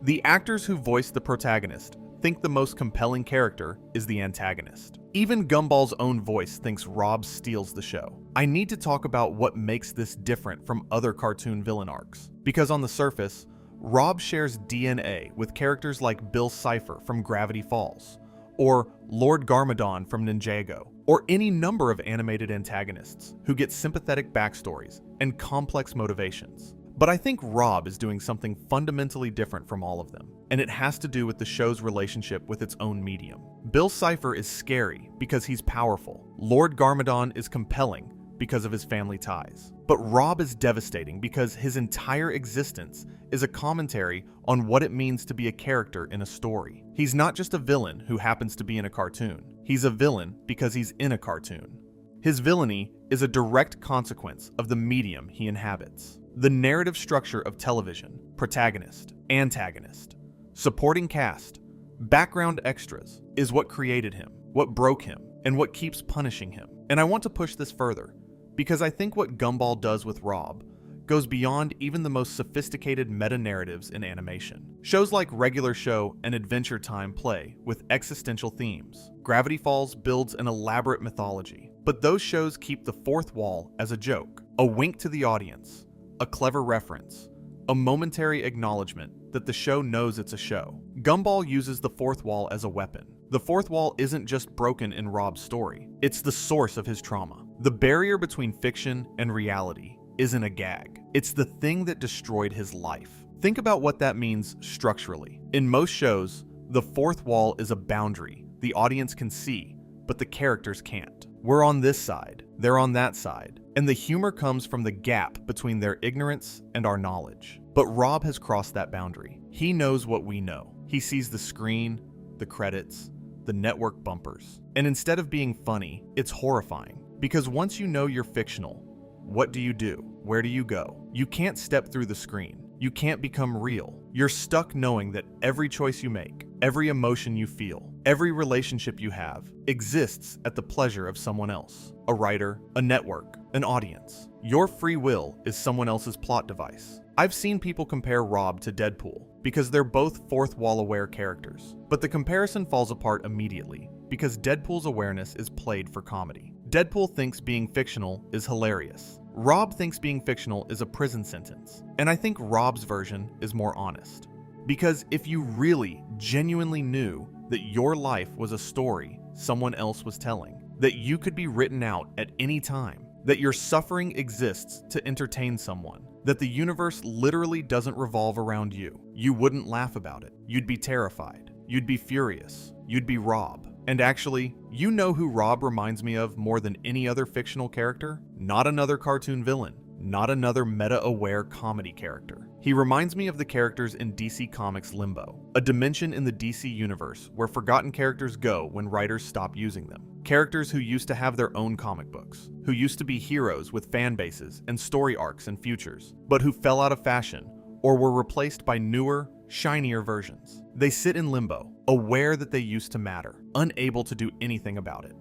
The actors who voiced the protagonist think the most compelling character is the antagonist. Even Gumball's own voice thinks Rob steals the show. I need to talk about what makes this different from other cartoon villain arcs, because on the surface, Rob shares DNA with characters like Bill Cipher from Gravity Falls, or Lord Garmadon from Ninjago, or any number of animated antagonists who get sympathetic backstories and complex motivations. But I think Rob is doing something fundamentally different from all of them, and it has to do with the show's relationship with its own medium. Bill Cipher is scary because he's powerful. Lord Garmadon is compelling because of his family ties. But Rob is devastating because his entire existence is a commentary on what it means to be a character in a story. He's not just a villain who happens to be in a cartoon. He's a villain because he's in a cartoon. His villainy is a direct consequence of the medium he inhabits. The narrative structure of television, protagonist, antagonist, supporting cast, background extras, is what created him, what broke him, and what keeps punishing him. And I want to push this further, because I think what Gumball does with Rob goes beyond even the most sophisticated meta-narratives in animation. Shows like Regular Show and Adventure Time play with existential themes. Gravity Falls builds an elaborate mythology. But those shows keep the fourth wall as a joke, a wink to the audience, a clever reference, a momentary acknowledgement that the show knows it's a show. Gumball uses the fourth wall as a weapon. The fourth wall isn't just broken in Rob's story, it's the source of his trauma. The barrier between fiction and reality isn't a gag. It's the thing that destroyed his life. Think about what that means structurally. In most shows, the fourth wall is a boundary the audience can see, but the characters can't. We're on this side, they're on that side, and the humor comes from the gap between their ignorance and our knowledge. But Rob has crossed that boundary. He knows what we know. He sees the screen, the credits, the network bumpers. And instead of being funny, it's horrifying. Because once you know you're fictional, what do? Where do you go? You can't step through the screen. You can't become real. You're stuck knowing that every choice you make, every emotion you feel, every relationship you have exists at the pleasure of someone else. A writer, a network, an audience. Your free will is someone else's plot device. I've seen people compare Rob to Deadpool because they're both fourth wall aware characters. But the comparison falls apart immediately because Deadpool's awareness is played for comedy. Deadpool thinks being fictional is hilarious. Rob thinks being fictional is a prison sentence. And I think Rob's version is more honest. Because if you really, genuinely knew that your life was a story someone else was telling, that you could be written out at any time, that your suffering exists to entertain someone, that the universe literally doesn't revolve around you, you wouldn't laugh about it. You'd be terrified. You'd be furious. You'd be Rob. And actually, you know who Rob reminds me of more than any other fictional character? Not another cartoon villain, not another meta-aware comedy character. He reminds me of the characters in DC Comics' Limbo, a dimension in the DC universe where forgotten characters go when writers stop using them. Characters who used to have their own comic books, who used to be heroes with fan bases and story arcs and futures, but who fell out of fashion or were replaced by newer, shinier versions. They sit in limbo, aware that they used to matter, unable to do anything about it.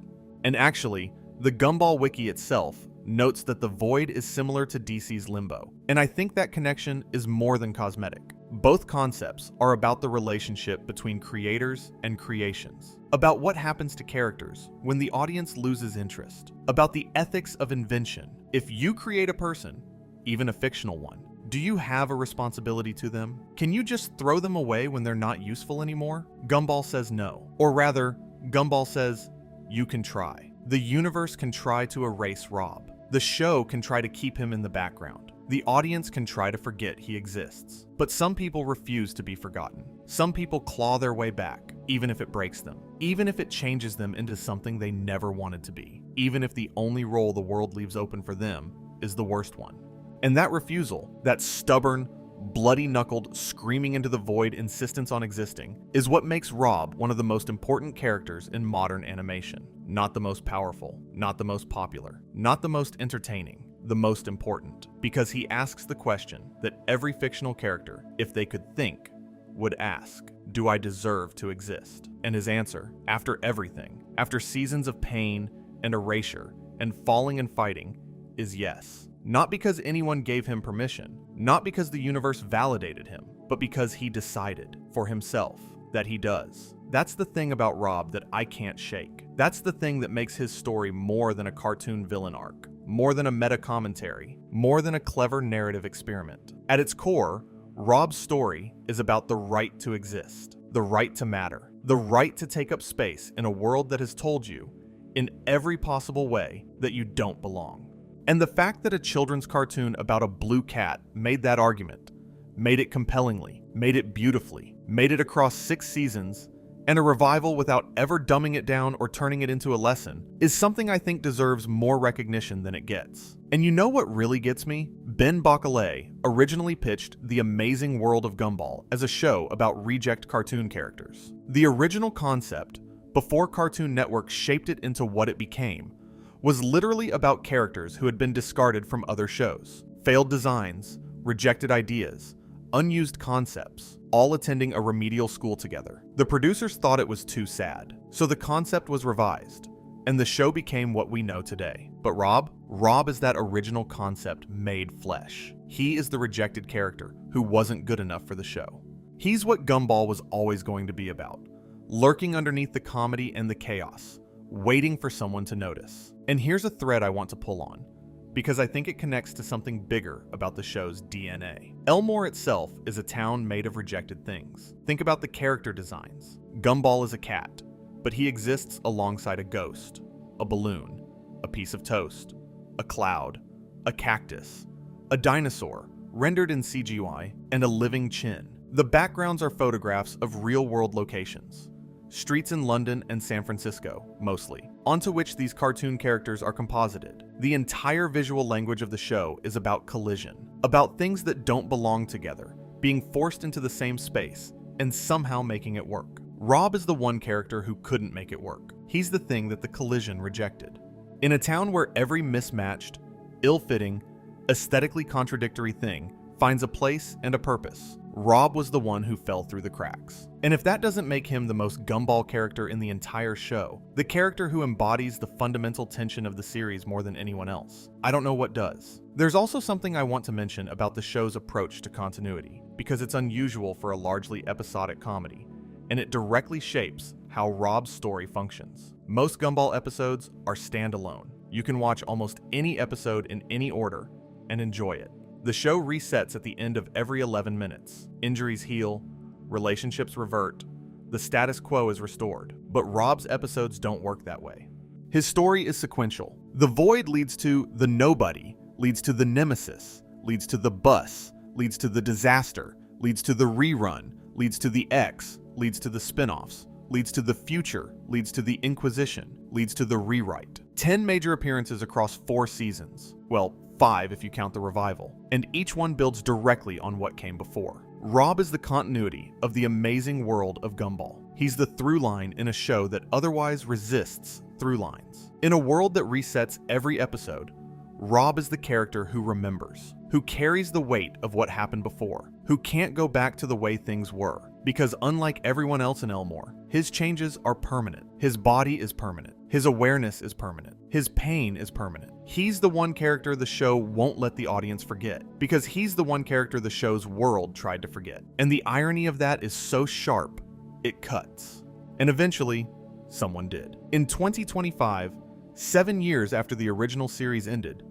And actually, the Gumball Wiki itself notes that the void is similar to DC's Limbo, and I think that connection is more than cosmetic. Both concepts are about the relationship between creators and creations, about what happens to characters when the audience loses interest, about the ethics of invention. If you create a person, even a fictional one, do you have a responsibility to them? Can you just throw them away when they're not useful anymore? Gumball says no. Or rather, Gumball says, you can try. The universe can try to erase Rob. The show can try to keep him in the background. The audience can try to forget he exists. But some people refuse to be forgotten. Some people claw their way back, even if it breaks them. Even if it changes them into something they never wanted to be. Even if the only role the world leaves open for them is the worst one. And that refusal, that stubborn, bloody-knuckled, screaming into the void insistence on existing, is what makes Rob one of the most important characters in modern animation. Not the most powerful, not the most popular, not the most entertaining, the most important. Because he asks the question that every fictional character, if they could think, would ask: do I deserve to exist? And his answer, after everything, after seasons of pain and erasure and falling and fighting, is yes. Not because anyone gave him permission, not because the universe validated him, but because he decided for himself that he does. That's the thing about Rob that I can't shake. That's the thing that makes his story more than a cartoon villain arc, more than a meta commentary, more than a clever narrative experiment. At its core, Rob's story is about the right to exist, the right to matter, the right to take up space in a world that has told you, in every possible way, that you don't belong. And the fact that a children's cartoon about a blue cat made that argument, made it compellingly, made it beautifully, made it across 6 seasons, and a revival without ever dumbing it down or turning it into a lesson, is something I think deserves more recognition than it gets. And you know what really gets me? Ben Bacalé originally pitched The Amazing World of Gumball as a show about reject cartoon characters. The original concept, before Cartoon Network shaped it into what it became, was literally about characters who had been discarded from other shows. Failed designs, rejected ideas, unused concepts, all attending a remedial school together. The producers thought it was too sad, so the concept was revised, and the show became what we know today. But Rob is that original concept made flesh. He is the rejected character who wasn't good enough for the show. He's what Gumball was always going to be about, lurking underneath the comedy and the chaos, waiting for someone to notice. And here's a thread I want to pull on, because I think it connects to something bigger about the show's DNA. Elmore itself is a town made of rejected things. Think about the character designs. Gumball is a cat, but he exists alongside a ghost, a balloon, a piece of toast, a cloud, a cactus, a dinosaur, rendered in CGI, and a living chin. The backgrounds are photographs of real-world locations, streets in London and San Francisco, mostly, onto which these cartoon characters are composited. The entire visual language of the show is about collision, about things that don't belong together, being forced into the same space, and somehow making it work. Rob is the one character who couldn't make it work. He's the thing that the collision rejected. In a town where every mismatched, ill-fitting, aesthetically contradictory thing finds a place and a purpose, Rob was the one who fell through the cracks. And if that doesn't make him the most Gumball character in the entire show, the character who embodies the fundamental tension of the series more than anyone else, I don't know what does. There's also something I want to mention about the show's approach to continuity, because it's unusual for a largely episodic comedy, and it directly shapes how Rob's story functions. Most Gumball episodes are standalone. You can watch almost any episode in any order and enjoy it. The show resets at the end of every 11 minutes. Injuries heal, relationships revert, the status quo is restored. But Rob's episodes don't work that way. His story is sequential. The void leads to the nobody, leads to the nemesis, leads to the bus, leads to the disaster, leads to the rerun, leads to the X, leads to the spin-offs, leads to the future, leads to the Inquisition, leads to the rewrite. 10 major appearances across 4 seasons. Well, 5 if you count the revival, and each one builds directly on what came before. Rob is the continuity of the amazing world of Gumball. He's the through line in a show that otherwise resists through lines. In a world that resets every episode, Rob is the character who remembers, who carries the weight of what happened before, who can't go back to the way things were, because unlike everyone else in Elmore, his changes are permanent. His body is permanent. His awareness is permanent. His pain is permanent. He's the one character the show won't let the audience forget, because he's the one character the show's world tried to forget. And the irony of that is so sharp, it cuts. And eventually, someone did. In 2025, 7 years after the original series ended,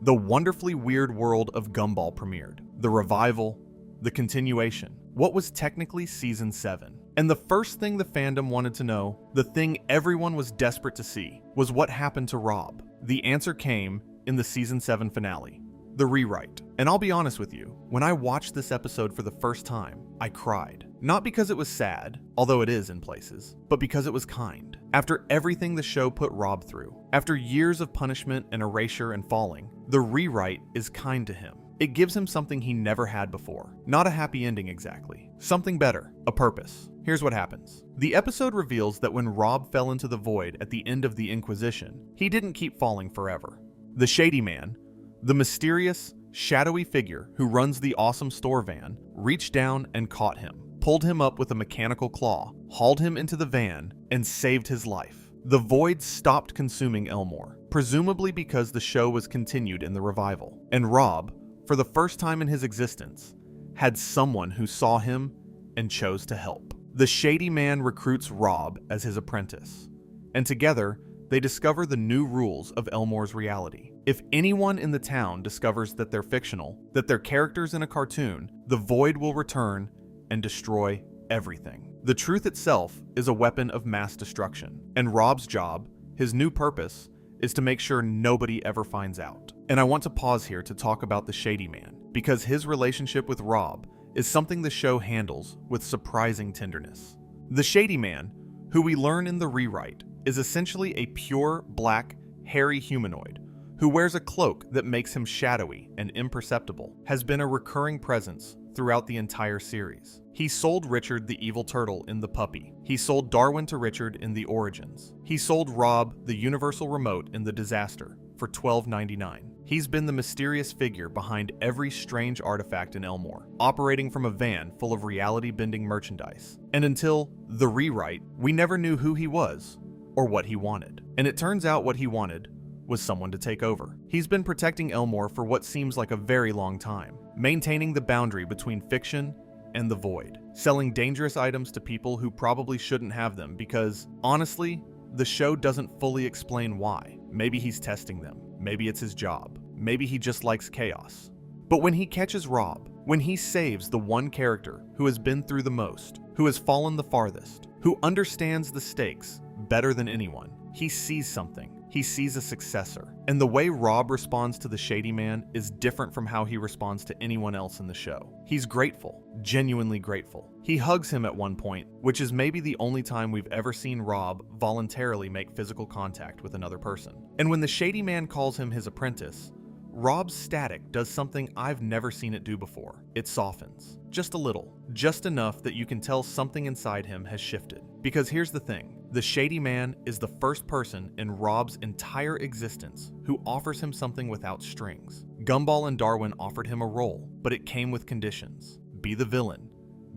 the wonderfully weird world of Gumball premiered. The revival, the continuation, what was technically season 7. And the first thing the fandom wanted to know, the thing everyone was desperate to see, was what happened to Rob. The answer came in the season 7 finale, the rewrite. And I'll be honest with you, when I watched this episode for the first time, I cried. Not because it was sad, although it is in places, but because it was kind. After everything the show put Rob through, after years of punishment and erasure and falling, the rewrite is kind to him. It gives him something he never had before. Not a happy ending exactly. Something better, a purpose. Here's what happens. The episode reveals that when Rob fell into the void at the end of the Inquisition, he didn't keep falling forever. The Shady Man, the mysterious, shadowy figure who runs the awesome store van, reached down and caught him, pulled him up with a mechanical claw, hauled him into the van, and saved his life. The void stopped consuming Elmore, presumably because the show was continued in the revival. And Rob, for the first time in his existence, had someone who saw him and chose to help. The Shady Man recruits Rob as his apprentice, and together they discover the new rules of Elmore's reality. If anyone in the town discovers that they're fictional, that they're characters in a cartoon, the void will return and destroy everything. The truth itself is a weapon of mass destruction, and Rob's job, his new purpose, is to make sure nobody ever finds out. And I want to pause here to talk about the Shady Man, because his relationship with Rob is something the show handles with surprising tenderness. The Shady Man, who we learn in the rewrite, is essentially a pure, black, hairy humanoid who wears a cloak that makes him shadowy and imperceptible, has been a recurring presence throughout the entire series. He sold Richard the evil turtle in The Puppy. He sold Darwin to Richard in The Origins. He sold Rob the universal remote in The Disaster for $12.99. He's been the mysterious figure behind every strange artifact in Elmore, operating from a van full of reality-bending merchandise. And until the rewrite, we never knew who he was or what he wanted. And it turns out what he wanted was someone to take over. He's been protecting Elmore for what seems like a very long time, maintaining the boundary between fiction and the void, selling dangerous items to people who probably shouldn't have them because, honestly, the show doesn't fully explain why. Maybe he's testing them. Maybe it's his job. Maybe he just likes chaos. But when he catches Rob, when he saves the one character who has been through the most, who has fallen the farthest, who understands the stakes better than anyone, he sees something. He sees a successor. And the way Rob responds to the Shady Man is different from how he responds to anyone else in the show. He's grateful, genuinely grateful. He hugs him at one point, which is maybe the only time we've ever seen Rob voluntarily make physical contact with another person. And when the Shady Man calls him his apprentice, Rob's static does something I've never seen it do before. It softens. Just a little. Just enough that you can tell something inside him has shifted. Because here's the thing. The Shady Man is the first person in Rob's entire existence who offers him something without strings. Gumball and Darwin offered him a role, but it came with conditions. Be the villain.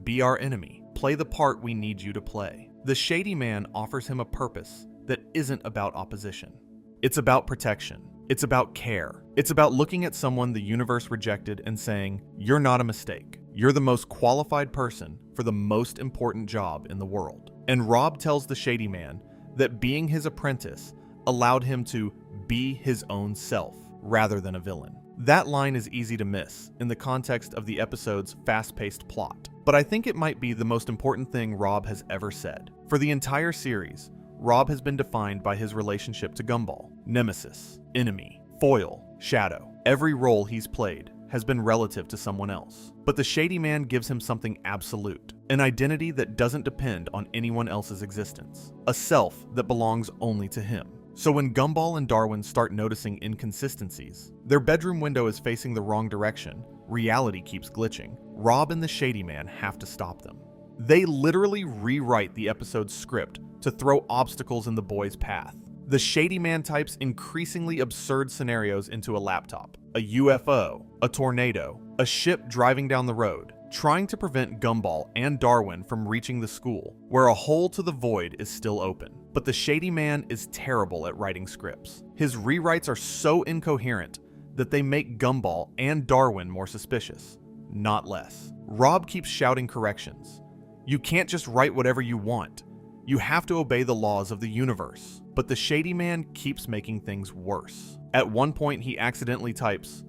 Be our enemy. Play the part we need you to play. The Shady Man offers him a purpose that isn't about opposition. It's about protection. It's about care. It's about looking at someone the universe rejected and saying, "You're not a mistake. You're the most qualified person for the most important job in the world." And Rob tells the Shady Man that being his apprentice allowed him to be his own self rather than a villain. That line is easy to miss in the context of the episode's fast-paced plot, but I think it might be the most important thing Rob has ever said. For the entire series, Rob has been defined by his relationship to Gumball, nemesis, enemy, foil, shadow. Every role he's played has been relative to someone else. But the Shady Man gives him something absolute, an identity that doesn't depend on anyone else's existence, a self that belongs only to him. So when Gumball and Darwin start noticing inconsistencies, their bedroom window is facing the wrong direction, reality keeps glitching, Rob and the Shady Man have to stop them. They literally rewrite the episode's script to throw obstacles in the boy's path. The Shady Man types increasingly absurd scenarios into a laptop, a UFO, a tornado, a ship driving down the road, trying to prevent Gumball and Darwin from reaching the school, where a hole to the void is still open. But the Shady Man is terrible at writing scripts. His rewrites are so incoherent that they make Gumball and Darwin more suspicious, not less. Rob keeps shouting corrections. You can't just write whatever you want. You have to obey the laws of the universe. But the Shady Man keeps making things worse. At one point, he accidentally types,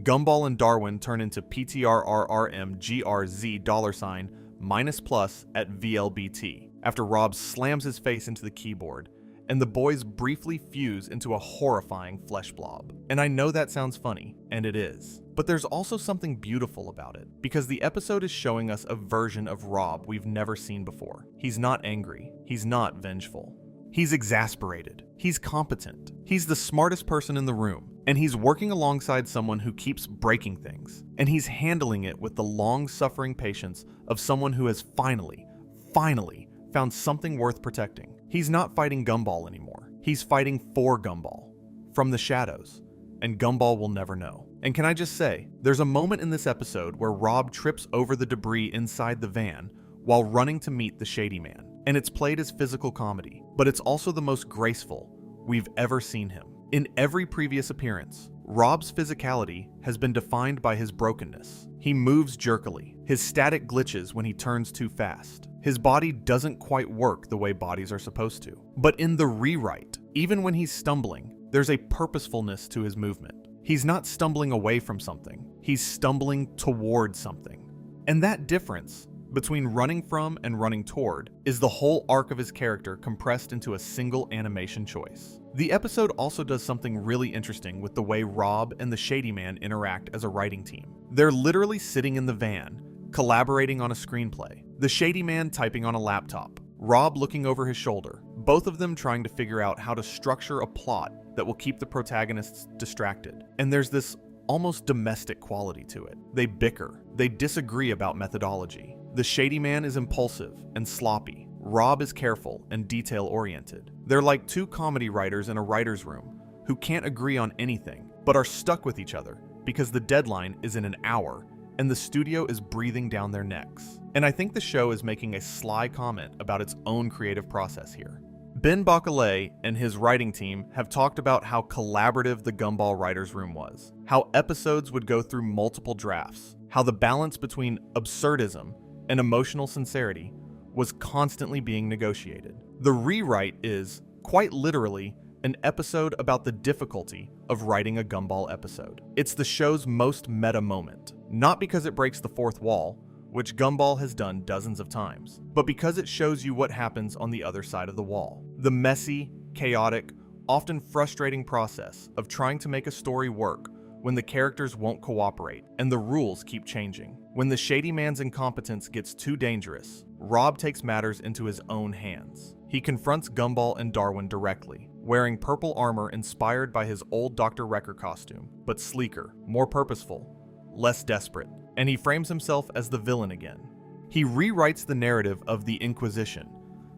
Gumball and Darwin turn into PTRRMGRZ $ minus plus at VLBT, after Rob slams his face into the keyboard, and the boys briefly fuse into a horrifying flesh blob. And I know that sounds funny, and it is. But there's also something beautiful about it, because the episode is showing us a version of Rob we've never seen before. He's not angry. He's not vengeful. He's exasperated. He's competent. He's the smartest person in the room. And he's working alongside someone who keeps breaking things. And he's handling it with the long-suffering patience of someone who has finally found something worth protecting. He's not fighting Gumball anymore. He's fighting for Gumball. From the shadows. And Gumball will never know. And can I just say, there's a moment in this episode where Rob trips over the debris inside the van while running to meet the Shady Man. And it's played as physical comedy, but it's also the most graceful we've ever seen him. In every previous appearance, Rob's physicality has been defined by his brokenness. He moves jerkily. His static glitches when he turns too fast. His body doesn't quite work the way bodies are supposed to. But in the rewrite, even when he's stumbling, there's a purposefulness to his movement. He's not stumbling away from something. He's stumbling toward something. And that difference between running from and running toward is the whole arc of his character compressed into a single animation choice. The episode also does something really interesting with the way Rob and the Shady Man interact as a writing team. They're literally sitting in the van, collaborating on a screenplay. The Shady Man typing on a laptop, Rob looking over his shoulder, both of them trying to figure out how to structure a plot that will keep the protagonists distracted. And there's this almost domestic quality to it. They bicker. They disagree about methodology. The Shady Man is impulsive and sloppy. Rob is careful and detail-oriented. They're like two comedy writers in a writer's room who can't agree on anything, but are stuck with each other because the deadline is in an hour and the studio is breathing down their necks. And I think the show is making a sly comment about its own creative process here. Ben Bacalé and his writing team have talked about how collaborative the Gumball writers' room was, how episodes would go through multiple drafts, how the balance between absurdism and emotional sincerity was constantly being negotiated. The rewrite is, quite literally, an episode about the difficulty of writing a Gumball episode. It's the show's most meta moment, not because it breaks the fourth wall, which Gumball has done dozens of times, but because it shows you what happens on the other side of the wall. The messy, chaotic, often frustrating process of trying to make a story work when the characters won't cooperate and the rules keep changing. When the shady man's incompetence gets too dangerous, Rob takes matters into his own hands. He confronts Gumball and Darwin directly, wearing purple armor inspired by his old Dr. Wrecker costume, but sleeker, more purposeful, less desperate, and he frames himself as the villain again. He rewrites the narrative of the Inquisition,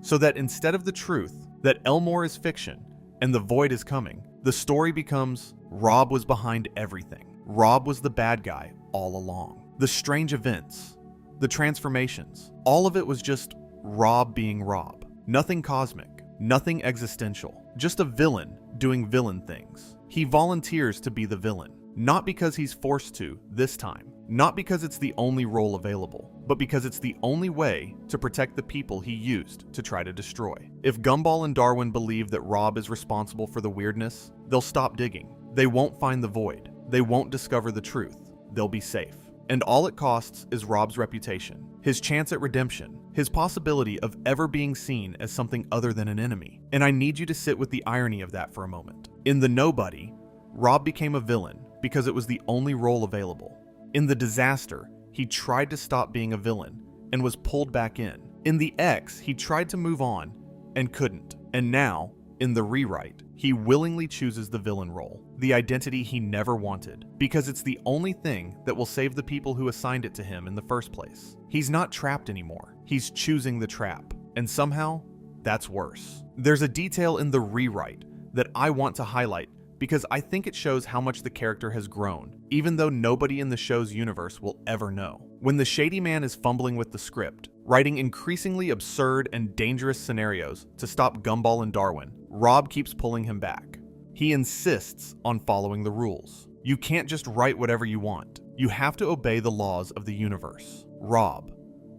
so that instead of the truth, that Elmore is fiction and the void is coming, the story becomes Rob was behind everything. Rob was the bad guy all along. The strange events, the transformations, all of it was just Rob being Rob. Nothing cosmic, nothing existential, just a villain doing villain things. He volunteers to be the villain, not because he's forced to this time, not because it's the only role available, but because it's the only way to protect the people he used to try to destroy. If Gumball and Darwin believe that Rob is responsible for the weirdness, they'll stop digging. They won't find the void. They won't discover the truth. They'll be safe. And all it costs is Rob's reputation, his chance at redemption, his possibility of ever being seen as something other than an enemy. And I need you to sit with the irony of that for a moment. In The Nobody, Rob became a villain because it was the only role available. In The Disaster, he tried to stop being a villain and was pulled back in. In The X, he tried to move on and couldn't. And now, in the rewrite, he willingly chooses the villain role, the identity he never wanted, because it's the only thing that will save the people who assigned it to him in the first place. He's not trapped anymore. He's choosing the trap. And somehow, that's worse. There's a detail in the rewrite that I want to highlight because I think it shows how much the character has grown, even though nobody in the show's universe will ever know. When the shady man is fumbling with the script, writing increasingly absurd and dangerous scenarios to stop Gumball and Darwin, Rob keeps pulling him back. He insists on following the rules. You can't just write whatever you want. You have to obey the laws of the universe. Rob,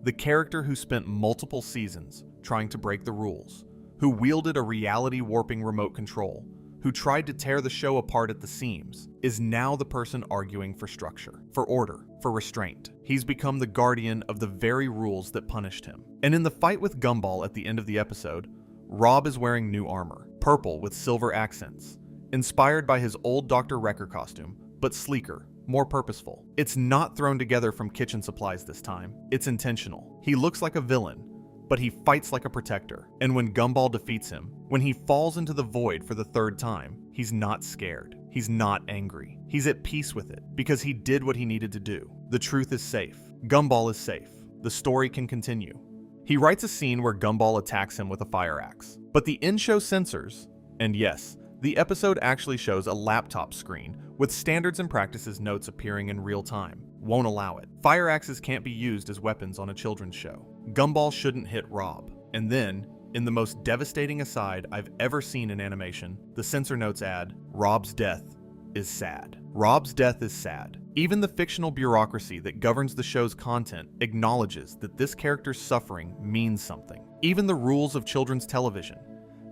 the character who spent multiple seasons trying to break the rules, who wielded a reality-warping remote control, who tried to tear the show apart at the seams, is now the person arguing for structure, for order, for restraint. He's become the guardian of the very rules that punished him. And in the fight with Gumball at the end of the episode, Rob is wearing new armor, purple with silver accents, inspired by his old Dr. Wrecker costume, but sleeker, more purposeful. It's not thrown together from kitchen supplies this time. It's intentional. He looks like a villain, but he fights like a protector. And when Gumball defeats him, when he falls into the void for the third time, he's not scared. He's not angry. He's at peace with it because he did what he needed to do. The truth is safe. Gumball is safe. The story can continue. He writes a scene where Gumball attacks him with a fire axe, but the in-show censors, and yes, the episode actually shows a laptop screen with standards and practices notes appearing in real time, won't allow it. Fire axes can't be used as weapons on a children's show. Gumball shouldn't hit Rob. And then, in the most devastating aside I've ever seen in animation, the censor notes add, Rob's death is sad. Rob's death is sad. Even the fictional bureaucracy that governs the show's content acknowledges that this character's suffering means something. Even the rules of children's television,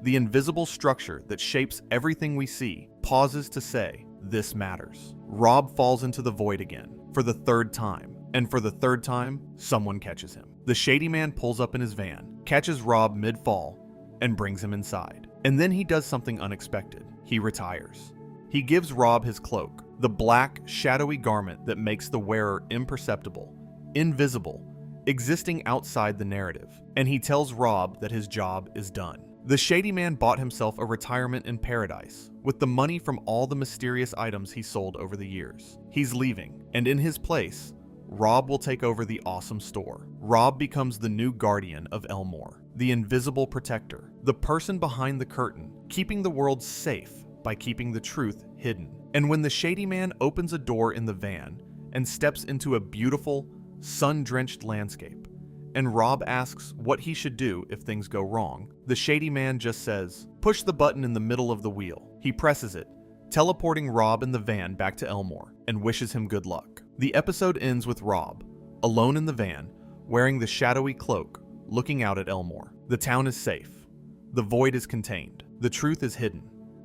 the invisible structure that shapes everything we see, pauses to say, this matters. Rob falls into the void again, for the third time. And for the third time, someone catches him. The shady man pulls up in his van, catches Rob mid-fall, and brings him inside. And then he does something unexpected. He retires. He gives Rob his cloak, the black, shadowy garment that makes the wearer imperceptible, invisible, existing outside the narrative. And he tells Rob that his job is done. The shady man bought himself a retirement in paradise with the money from all the mysterious items he sold over the years. He's leaving, and in his place, Rob will take over the awesome store. Rob becomes the new guardian of Elmore, the invisible protector, the person behind the curtain, keeping the world safe by keeping the truth hidden. And when the shady man opens a door in the van and steps into a beautiful, sun-drenched landscape, and Rob asks what he should do if things go wrong, the shady man just says, "Push the button in the middle of the wheel." He presses it, teleporting Rob and the van back to Elmore, and wishes him good luck. The episode ends with Rob, alone in the van, wearing the shadowy cloak, looking out at Elmore. The town is safe. The void is contained. The truth is hidden.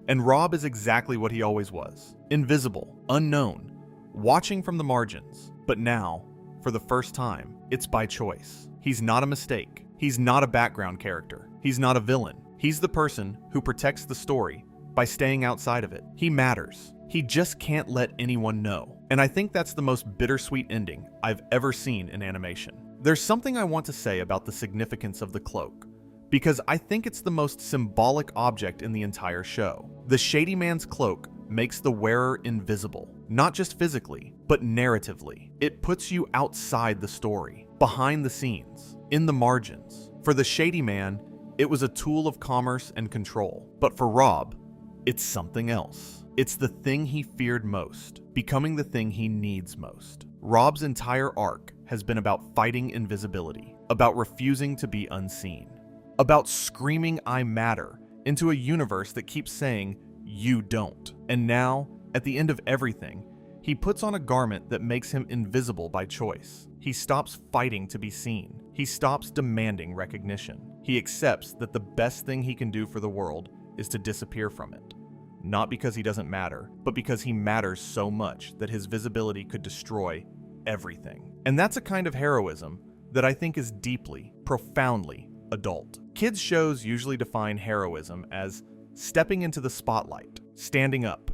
And Rob is exactly what he always was. Invisible, unknown, watching from the margins. But now, for the first time, it's by choice. He's not a mistake. He's not a background character. He's not a villain. He's the person who protects the story by staying outside of it. He matters. He just can't let anyone know. And I think that's the most bittersweet ending I've ever seen in animation. There's something I want to say about the significance of the cloak, because I think it's the most symbolic object in the entire show. The shady man's cloak makes the wearer invisible, not just physically, but narratively. It puts you outside the story, behind the scenes, in the margins. For the shady man, it was a tool of commerce and control. But for Rob, it's something else. It's the thing he feared most, becoming the thing he needs most. Rob's entire arc has been about fighting invisibility, about refusing to be unseen, about screaming "I matter" into a universe that keeps saying "you don't." And now, at the end of everything, he puts on a garment that makes him invisible by choice. He stops fighting to be seen. He stops demanding recognition. He accepts that the best thing he can do for the world is to disappear from it. Not because he doesn't matter, but because he matters so much that his visibility could destroy everything. And that's a kind of heroism that I think is deeply, profoundly adult. Kids' shows usually define heroism as stepping into the spotlight, standing up,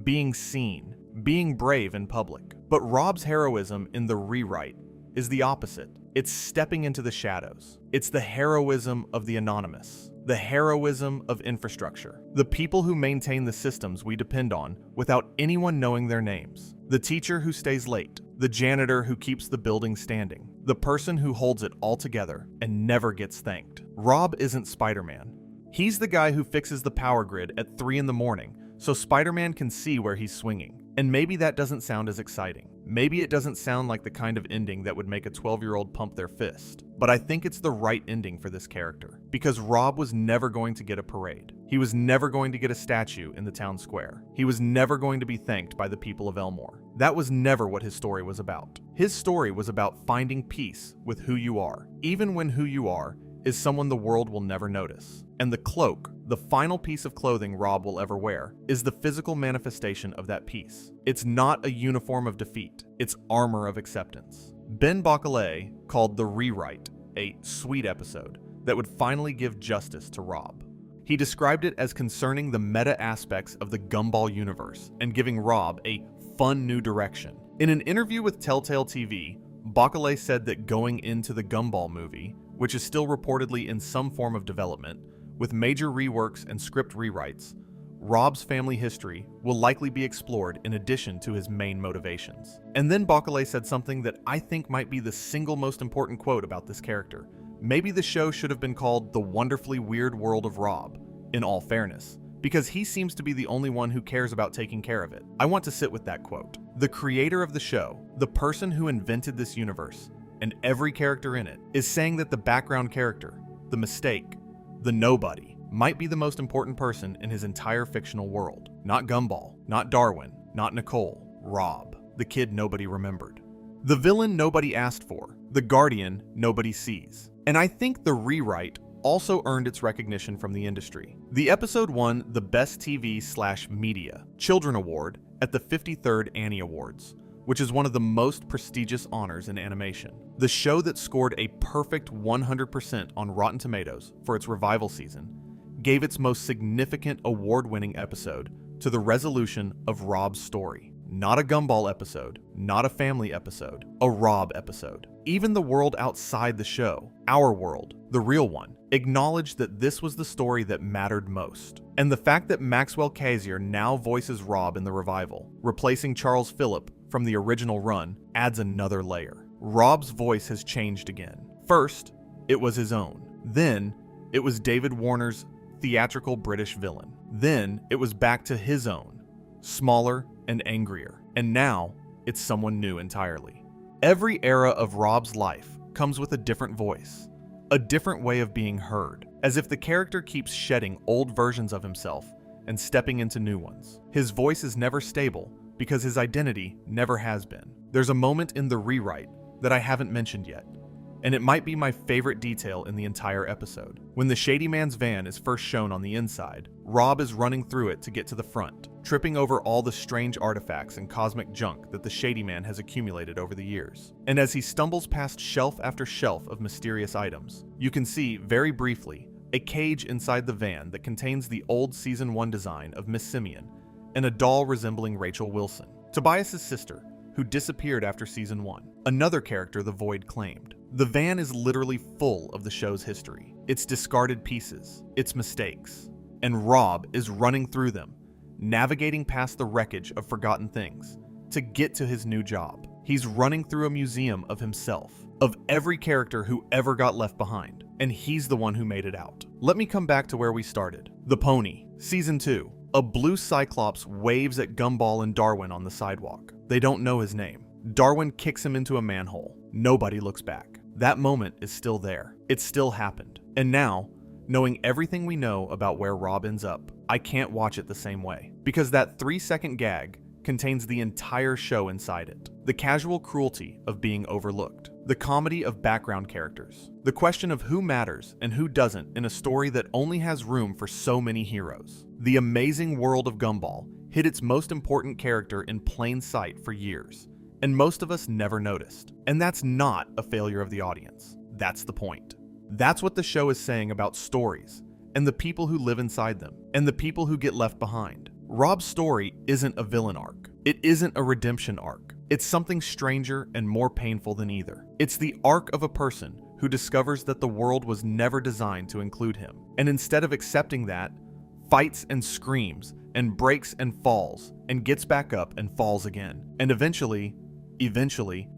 being seen, being brave in public. But Rob's heroism in the rewrite is the opposite. It's stepping into the shadows. It's the heroism of the anonymous, the heroism of infrastructure, the people who maintain the systems we depend on without anyone knowing their names, the teacher who stays late, the janitor who keeps the building standing, the person who holds it all together and never gets thanked. Rob isn't Spider-Man. He's the guy who fixes the power grid at 3 in the morning so Spider-Man can see where he's swinging. And maybe that doesn't sound as exciting. Maybe it doesn't sound like the kind of ending that would make a 12-year-old pump their fist. But I think it's the right ending for this character, because Rob was never going to get a parade. He was never going to get a statue in the town square. He was never going to be thanked by the people of Elmore. That was never what his story was about. His story was about finding peace with who you are, even when who you are is someone the world will never notice. And the cloak, the final piece of clothing Rob will ever wear, is the physical manifestation of that peace. It's not a uniform of defeat, it's armor of acceptance. Ben Bacalé called The Rewrite a sweet episode that would finally give justice to Rob. He described it as concerning the meta aspects of the Gumball universe and giving Rob a fun new direction. In an interview with Telltale TV, Bacalé said that going into the Gumball movie, which is still reportedly in some form of development, with major reworks and script rewrites, Rob's family history will likely be explored in addition to his main motivations. And then Bacalé said something that I think might be the single most important quote about this character. Maybe the show should have been called The Wonderfully Weird World of Rob, in all fairness, because he seems to be the only one who cares about taking care of it. I want to sit with that quote. The creator of the show, the person who invented this universe, and every character in it, is saying that the background character, the mistake, the nobody, might be the most important person in his entire fictional world. Not Gumball, not Darwin, not Nicole, Rob, the kid nobody remembered. The villain nobody asked for, the guardian nobody sees. And I think The Rewrite also earned its recognition from the industry. The episode won the Best TV/Media Children Award at the 53rd Annie Awards, which is one of the most prestigious honors in animation. The show that scored a perfect 100% on Rotten Tomatoes for its revival season gave its most significant award-winning episode to the resolution of Rob's story. Not a Gumball episode, not a family episode, a Rob episode. Even the world outside the show, our world, the real one, acknowledged that this was the story that mattered most. And the fact that Maxwell Kaiser now voices Rob in the revival, replacing Charles Phillip from the original run, adds another layer. Rob's voice has changed again. First, it was his own. Then, it was David Warner's theatrical British villain. Then, it was back to his own, smaller and angrier. And now, it's someone new entirely. Every era of Rob's life comes with a different voice, a different way of being heard, as if the character keeps shedding old versions of himself and stepping into new ones. His voice is never stable because his identity never has been. There's a moment in the rewrite that I haven't mentioned yet, and it might be my favorite detail in the entire episode. When the Shady Man's van is first shown on the inside, Rob is running through it to get to the front, tripping over all the strange artifacts and cosmic junk that the Shady Man has accumulated over the years. And as he stumbles past shelf after shelf of mysterious items, you can see, very briefly, a cage inside the van that contains the old Season 1 design of Miss Simeon and a doll resembling Rachel Wilson, Tobias's sister, who disappeared after Season 1, another character the Void claimed. The van is literally full of the show's history, its discarded pieces, its mistakes, and Rob is running through them, navigating past the wreckage of forgotten things to get to his new job. He's running through a museum of himself, of every character who ever got left behind, and he's the one who made it out. Let me come back to where we started. The Pony, Season 2. A blue Cyclops waves at Gumball and Darwin on the sidewalk. They don't know his name. Darwin kicks him into a manhole. Nobody looks back. That moment is still there. It still happened. And now, knowing everything we know about where Rob ends up, I can't watch it the same way. Because that 3-second gag contains the entire show inside it. The casual cruelty of being overlooked. The comedy of background characters. The question of who matters and who doesn't in a story that only has room for so many heroes. The amazing world of Gumball hid its most important character in plain sight for years, and most of us never noticed. And that's not a failure of the audience. That's the point. That's what the show is saying about stories, and the people who live inside them, and the people who get left behind. Rob's story isn't a villain arc. It isn't a redemption arc. It's something stranger and more painful than either. It's the arc of a person who discovers that the world was never designed to include him, and instead of accepting that, fights and screams, and breaks and falls, and gets back up and falls again, and eventually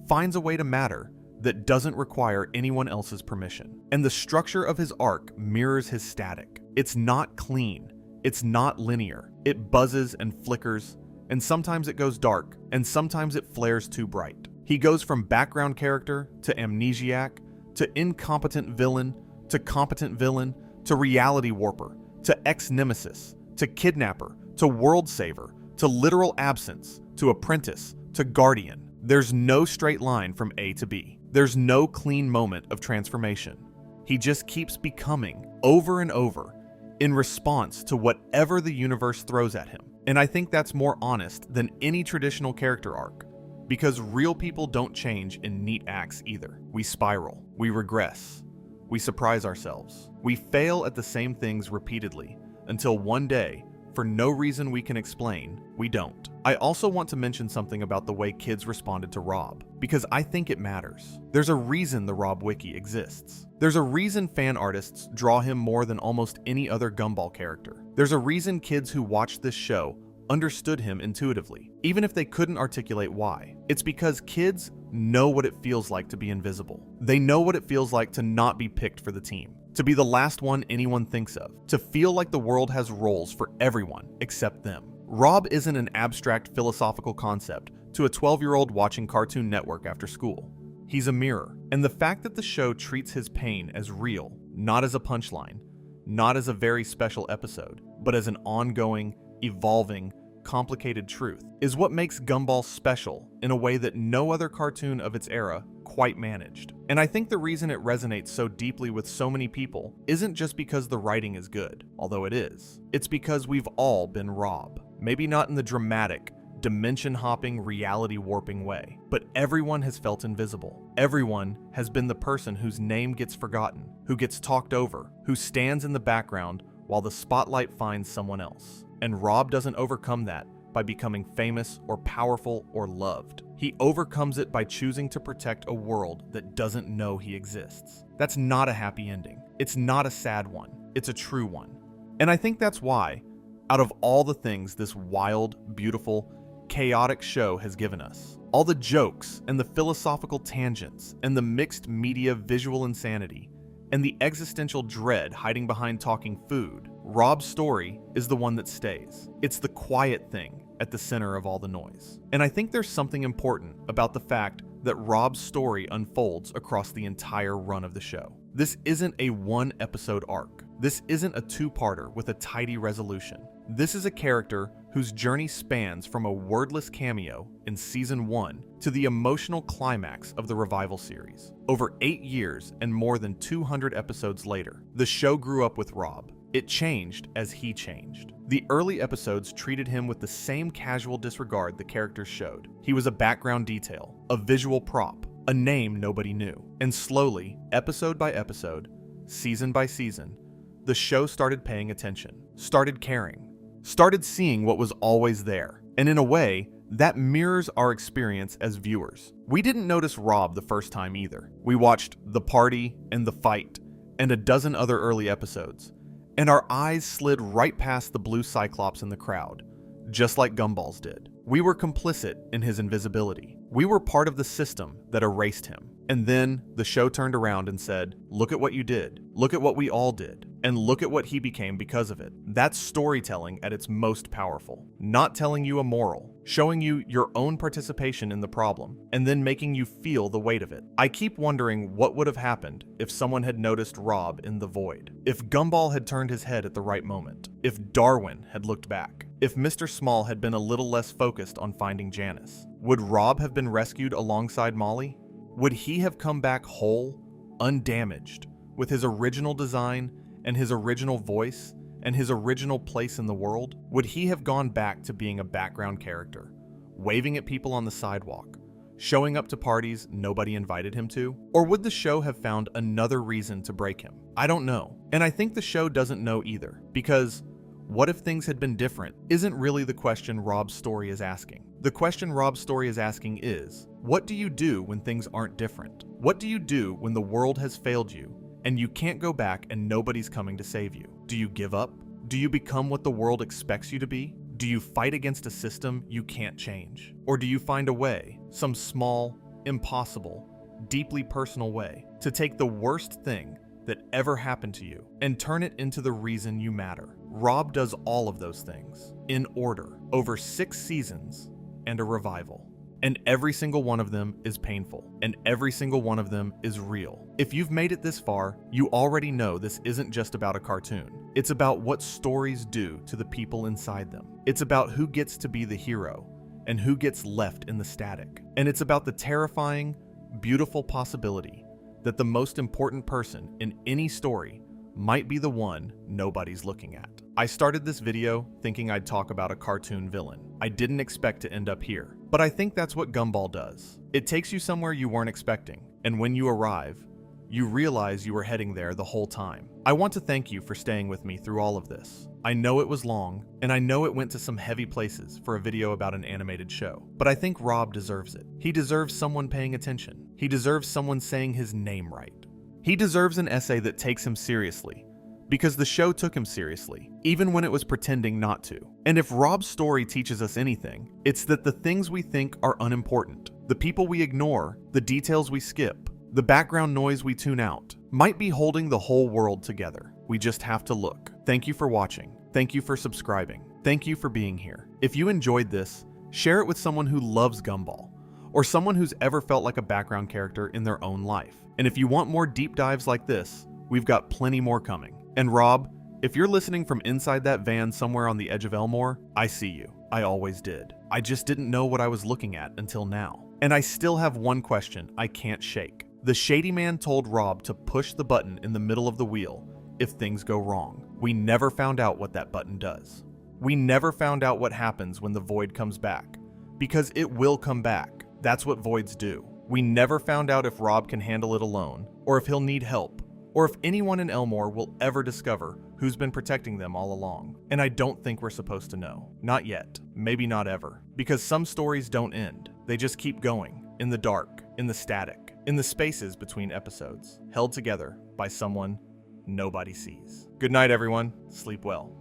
finds a way to matter that doesn't require anyone else's permission. And the structure of his arc mirrors his static. It's not clean. It's not linear. It buzzes and flickers, and sometimes it goes dark, and sometimes it flares too bright. He goes from background character to amnesiac, to incompetent villain, to competent villain, to reality warper, to ex-nemesis, to kidnapper, to world saver, to literal absence, to apprentice, to guardian. There's no straight line from A to B. There's no clean moment of transformation. He just keeps becoming, over and over, in response to whatever the universe throws at him. And I think that's more honest than any traditional character arc, because real people don't change in neat acts either. We spiral, we regress, we surprise ourselves. We fail at the same things repeatedly, until one day, for no reason we can explain, we don't. I also want to mention something about the way kids responded to Rob, because I think it matters. There's a reason the Rob Wiki exists. There's a reason fan artists draw him more than almost any other Gumball character. There's a reason kids who watched this show understood him intuitively, even if they couldn't articulate why. It's because kids know what it feels like to be invisible. They know what it feels like to not be picked for the team, to be the last one anyone thinks of, to feel like the world has roles for everyone except them. Rob isn't an abstract philosophical concept to a 12-year-old watching Cartoon Network after school. He's a mirror, and the fact that the show treats his pain as real, not as a punchline, not as a very special episode, but as an ongoing, evolving, complicated truth, is what makes Gumball special in a way that no other cartoon of its era quite managed. And I think the reason it resonates so deeply with so many people isn't just because the writing is good, although it is. It's because we've all been Rob. Maybe not in the dramatic, dimension-hopping, reality-warping way, but everyone has felt invisible. Everyone has been the person whose name gets forgotten, who gets talked over, who stands in the background while the spotlight finds someone else. And Rob doesn't overcome that by becoming famous or powerful or loved. He overcomes it by choosing to protect a world that doesn't know he exists. That's not a happy ending. It's not a sad one. It's a true one. And I think that's why, out of all the things this wild, beautiful, chaotic show has given us, all the jokes and the philosophical tangents and the mixed media visual insanity and the existential dread hiding behind talking food, Rob's story is the one that stays. It's the quiet thing at the center of all the noise. And I think there's something important about the fact that Rob's story unfolds across the entire run of the show. This isn't a one-episode arc. This isn't a two-parter with a tidy resolution. This is a character whose journey spans from a wordless cameo in Season 1 to the emotional climax of the revival series. Over 8 years and more than 200 episodes later, the show grew up with Rob. It changed as he changed. The early episodes treated him with the same casual disregard the characters showed. He was a background detail, a visual prop, a name nobody knew. And slowly, episode by episode, season by season, the show started paying attention, started caring, started seeing what was always there. And in a way, that mirrors our experience as viewers. We didn't notice Rob the first time either. We watched The Party and The Fight and a dozen other early episodes, and our eyes slid right past the blue Cyclops in the crowd, just like Gumball's did. We were complicit in his invisibility. We were part of the system that erased him. And then the show turned around and said, look at what you did. Look at what we all did. And look at what he became because of it. That's storytelling at its most powerful. Not telling you a moral, showing you your own participation in the problem, and then making you feel the weight of it. I keep wondering what would have happened if someone had noticed Rob in the void. If Gumball had turned his head at the right moment. If Darwin had looked back. If Mr. Small had been a little less focused on finding Janice. Would Rob have been rescued alongside Molly? Would he have come back whole, undamaged, with his original design and his original voice and his original place in the world? Would he have gone back to being a background character, waving at people on the sidewalk, showing up to parties nobody invited him to? Or would the show have found another reason to break him? I don't know. And I think the show doesn't know either, because what if things had been different isn't really the question Rob's story is asking. The question Rob's story is asking is, what do you do when things aren't different? What do you do when the world has failed you and you can't go back and nobody's coming to save you? Do you give up? Do you become what the world expects you to be? Do you fight against a system you can't change? Or do you find a way, some small, impossible, deeply personal way, to take the worst thing that ever happened to you and turn it into the reason you matter? Rob does all of those things in order over 6 seasons and a revival. And every single one of them is painful, and every single one of them is real. If you've made it this far, you already know this isn't just about a cartoon. It's about what stories do to the people inside them. It's about who gets to be the hero and who gets left in the static. And it's about the terrifying, beautiful possibility that the most important person in any story might be the one nobody's looking at. I started this video thinking I'd talk about a cartoon villain. I didn't expect to end up here, but I think that's what Gumball does. It takes you somewhere you weren't expecting, and when you arrive, you realize you were heading there the whole time. I want to thank you for staying with me through all of this. I know it was long, and I know it went to some heavy places for a video about an animated show, but I think Rob deserves it. He deserves someone paying attention. He deserves someone saying his name right. He deserves an essay that takes him seriously, because the show took him seriously, even when it was pretending not to. And if Rob's story teaches us anything, it's that the things we think are unimportant, the people we ignore, the details we skip, the background noise we tune out, might be holding the whole world together. We just have to look. Thank you for watching. Thank you for subscribing. Thank you for being here. If you enjoyed this, share it with someone who loves Gumball, or someone who's ever felt like a background character in their own life. And if you want more deep dives like this, we've got plenty more coming. And Rob, if you're listening from inside that van somewhere on the edge of Elmore, I see you. I always did. I just didn't know what I was looking at until now. And I still have one question I can't shake. The Shady Man told Rob to push the button in the middle of the wheel if things go wrong. We never found out what that button does. We never found out what happens when the void comes back, because it will come back. That's what voids do. We never found out if Rob can handle it alone, or if he'll need help, or if anyone in Elmore will ever discover who's been protecting them all along. And I don't think we're supposed to know. Not yet. Maybe not ever. Because some stories don't end. They just keep going, in the dark, in the static, in the spaces between episodes, held together by someone nobody sees. Good night, everyone. Sleep well.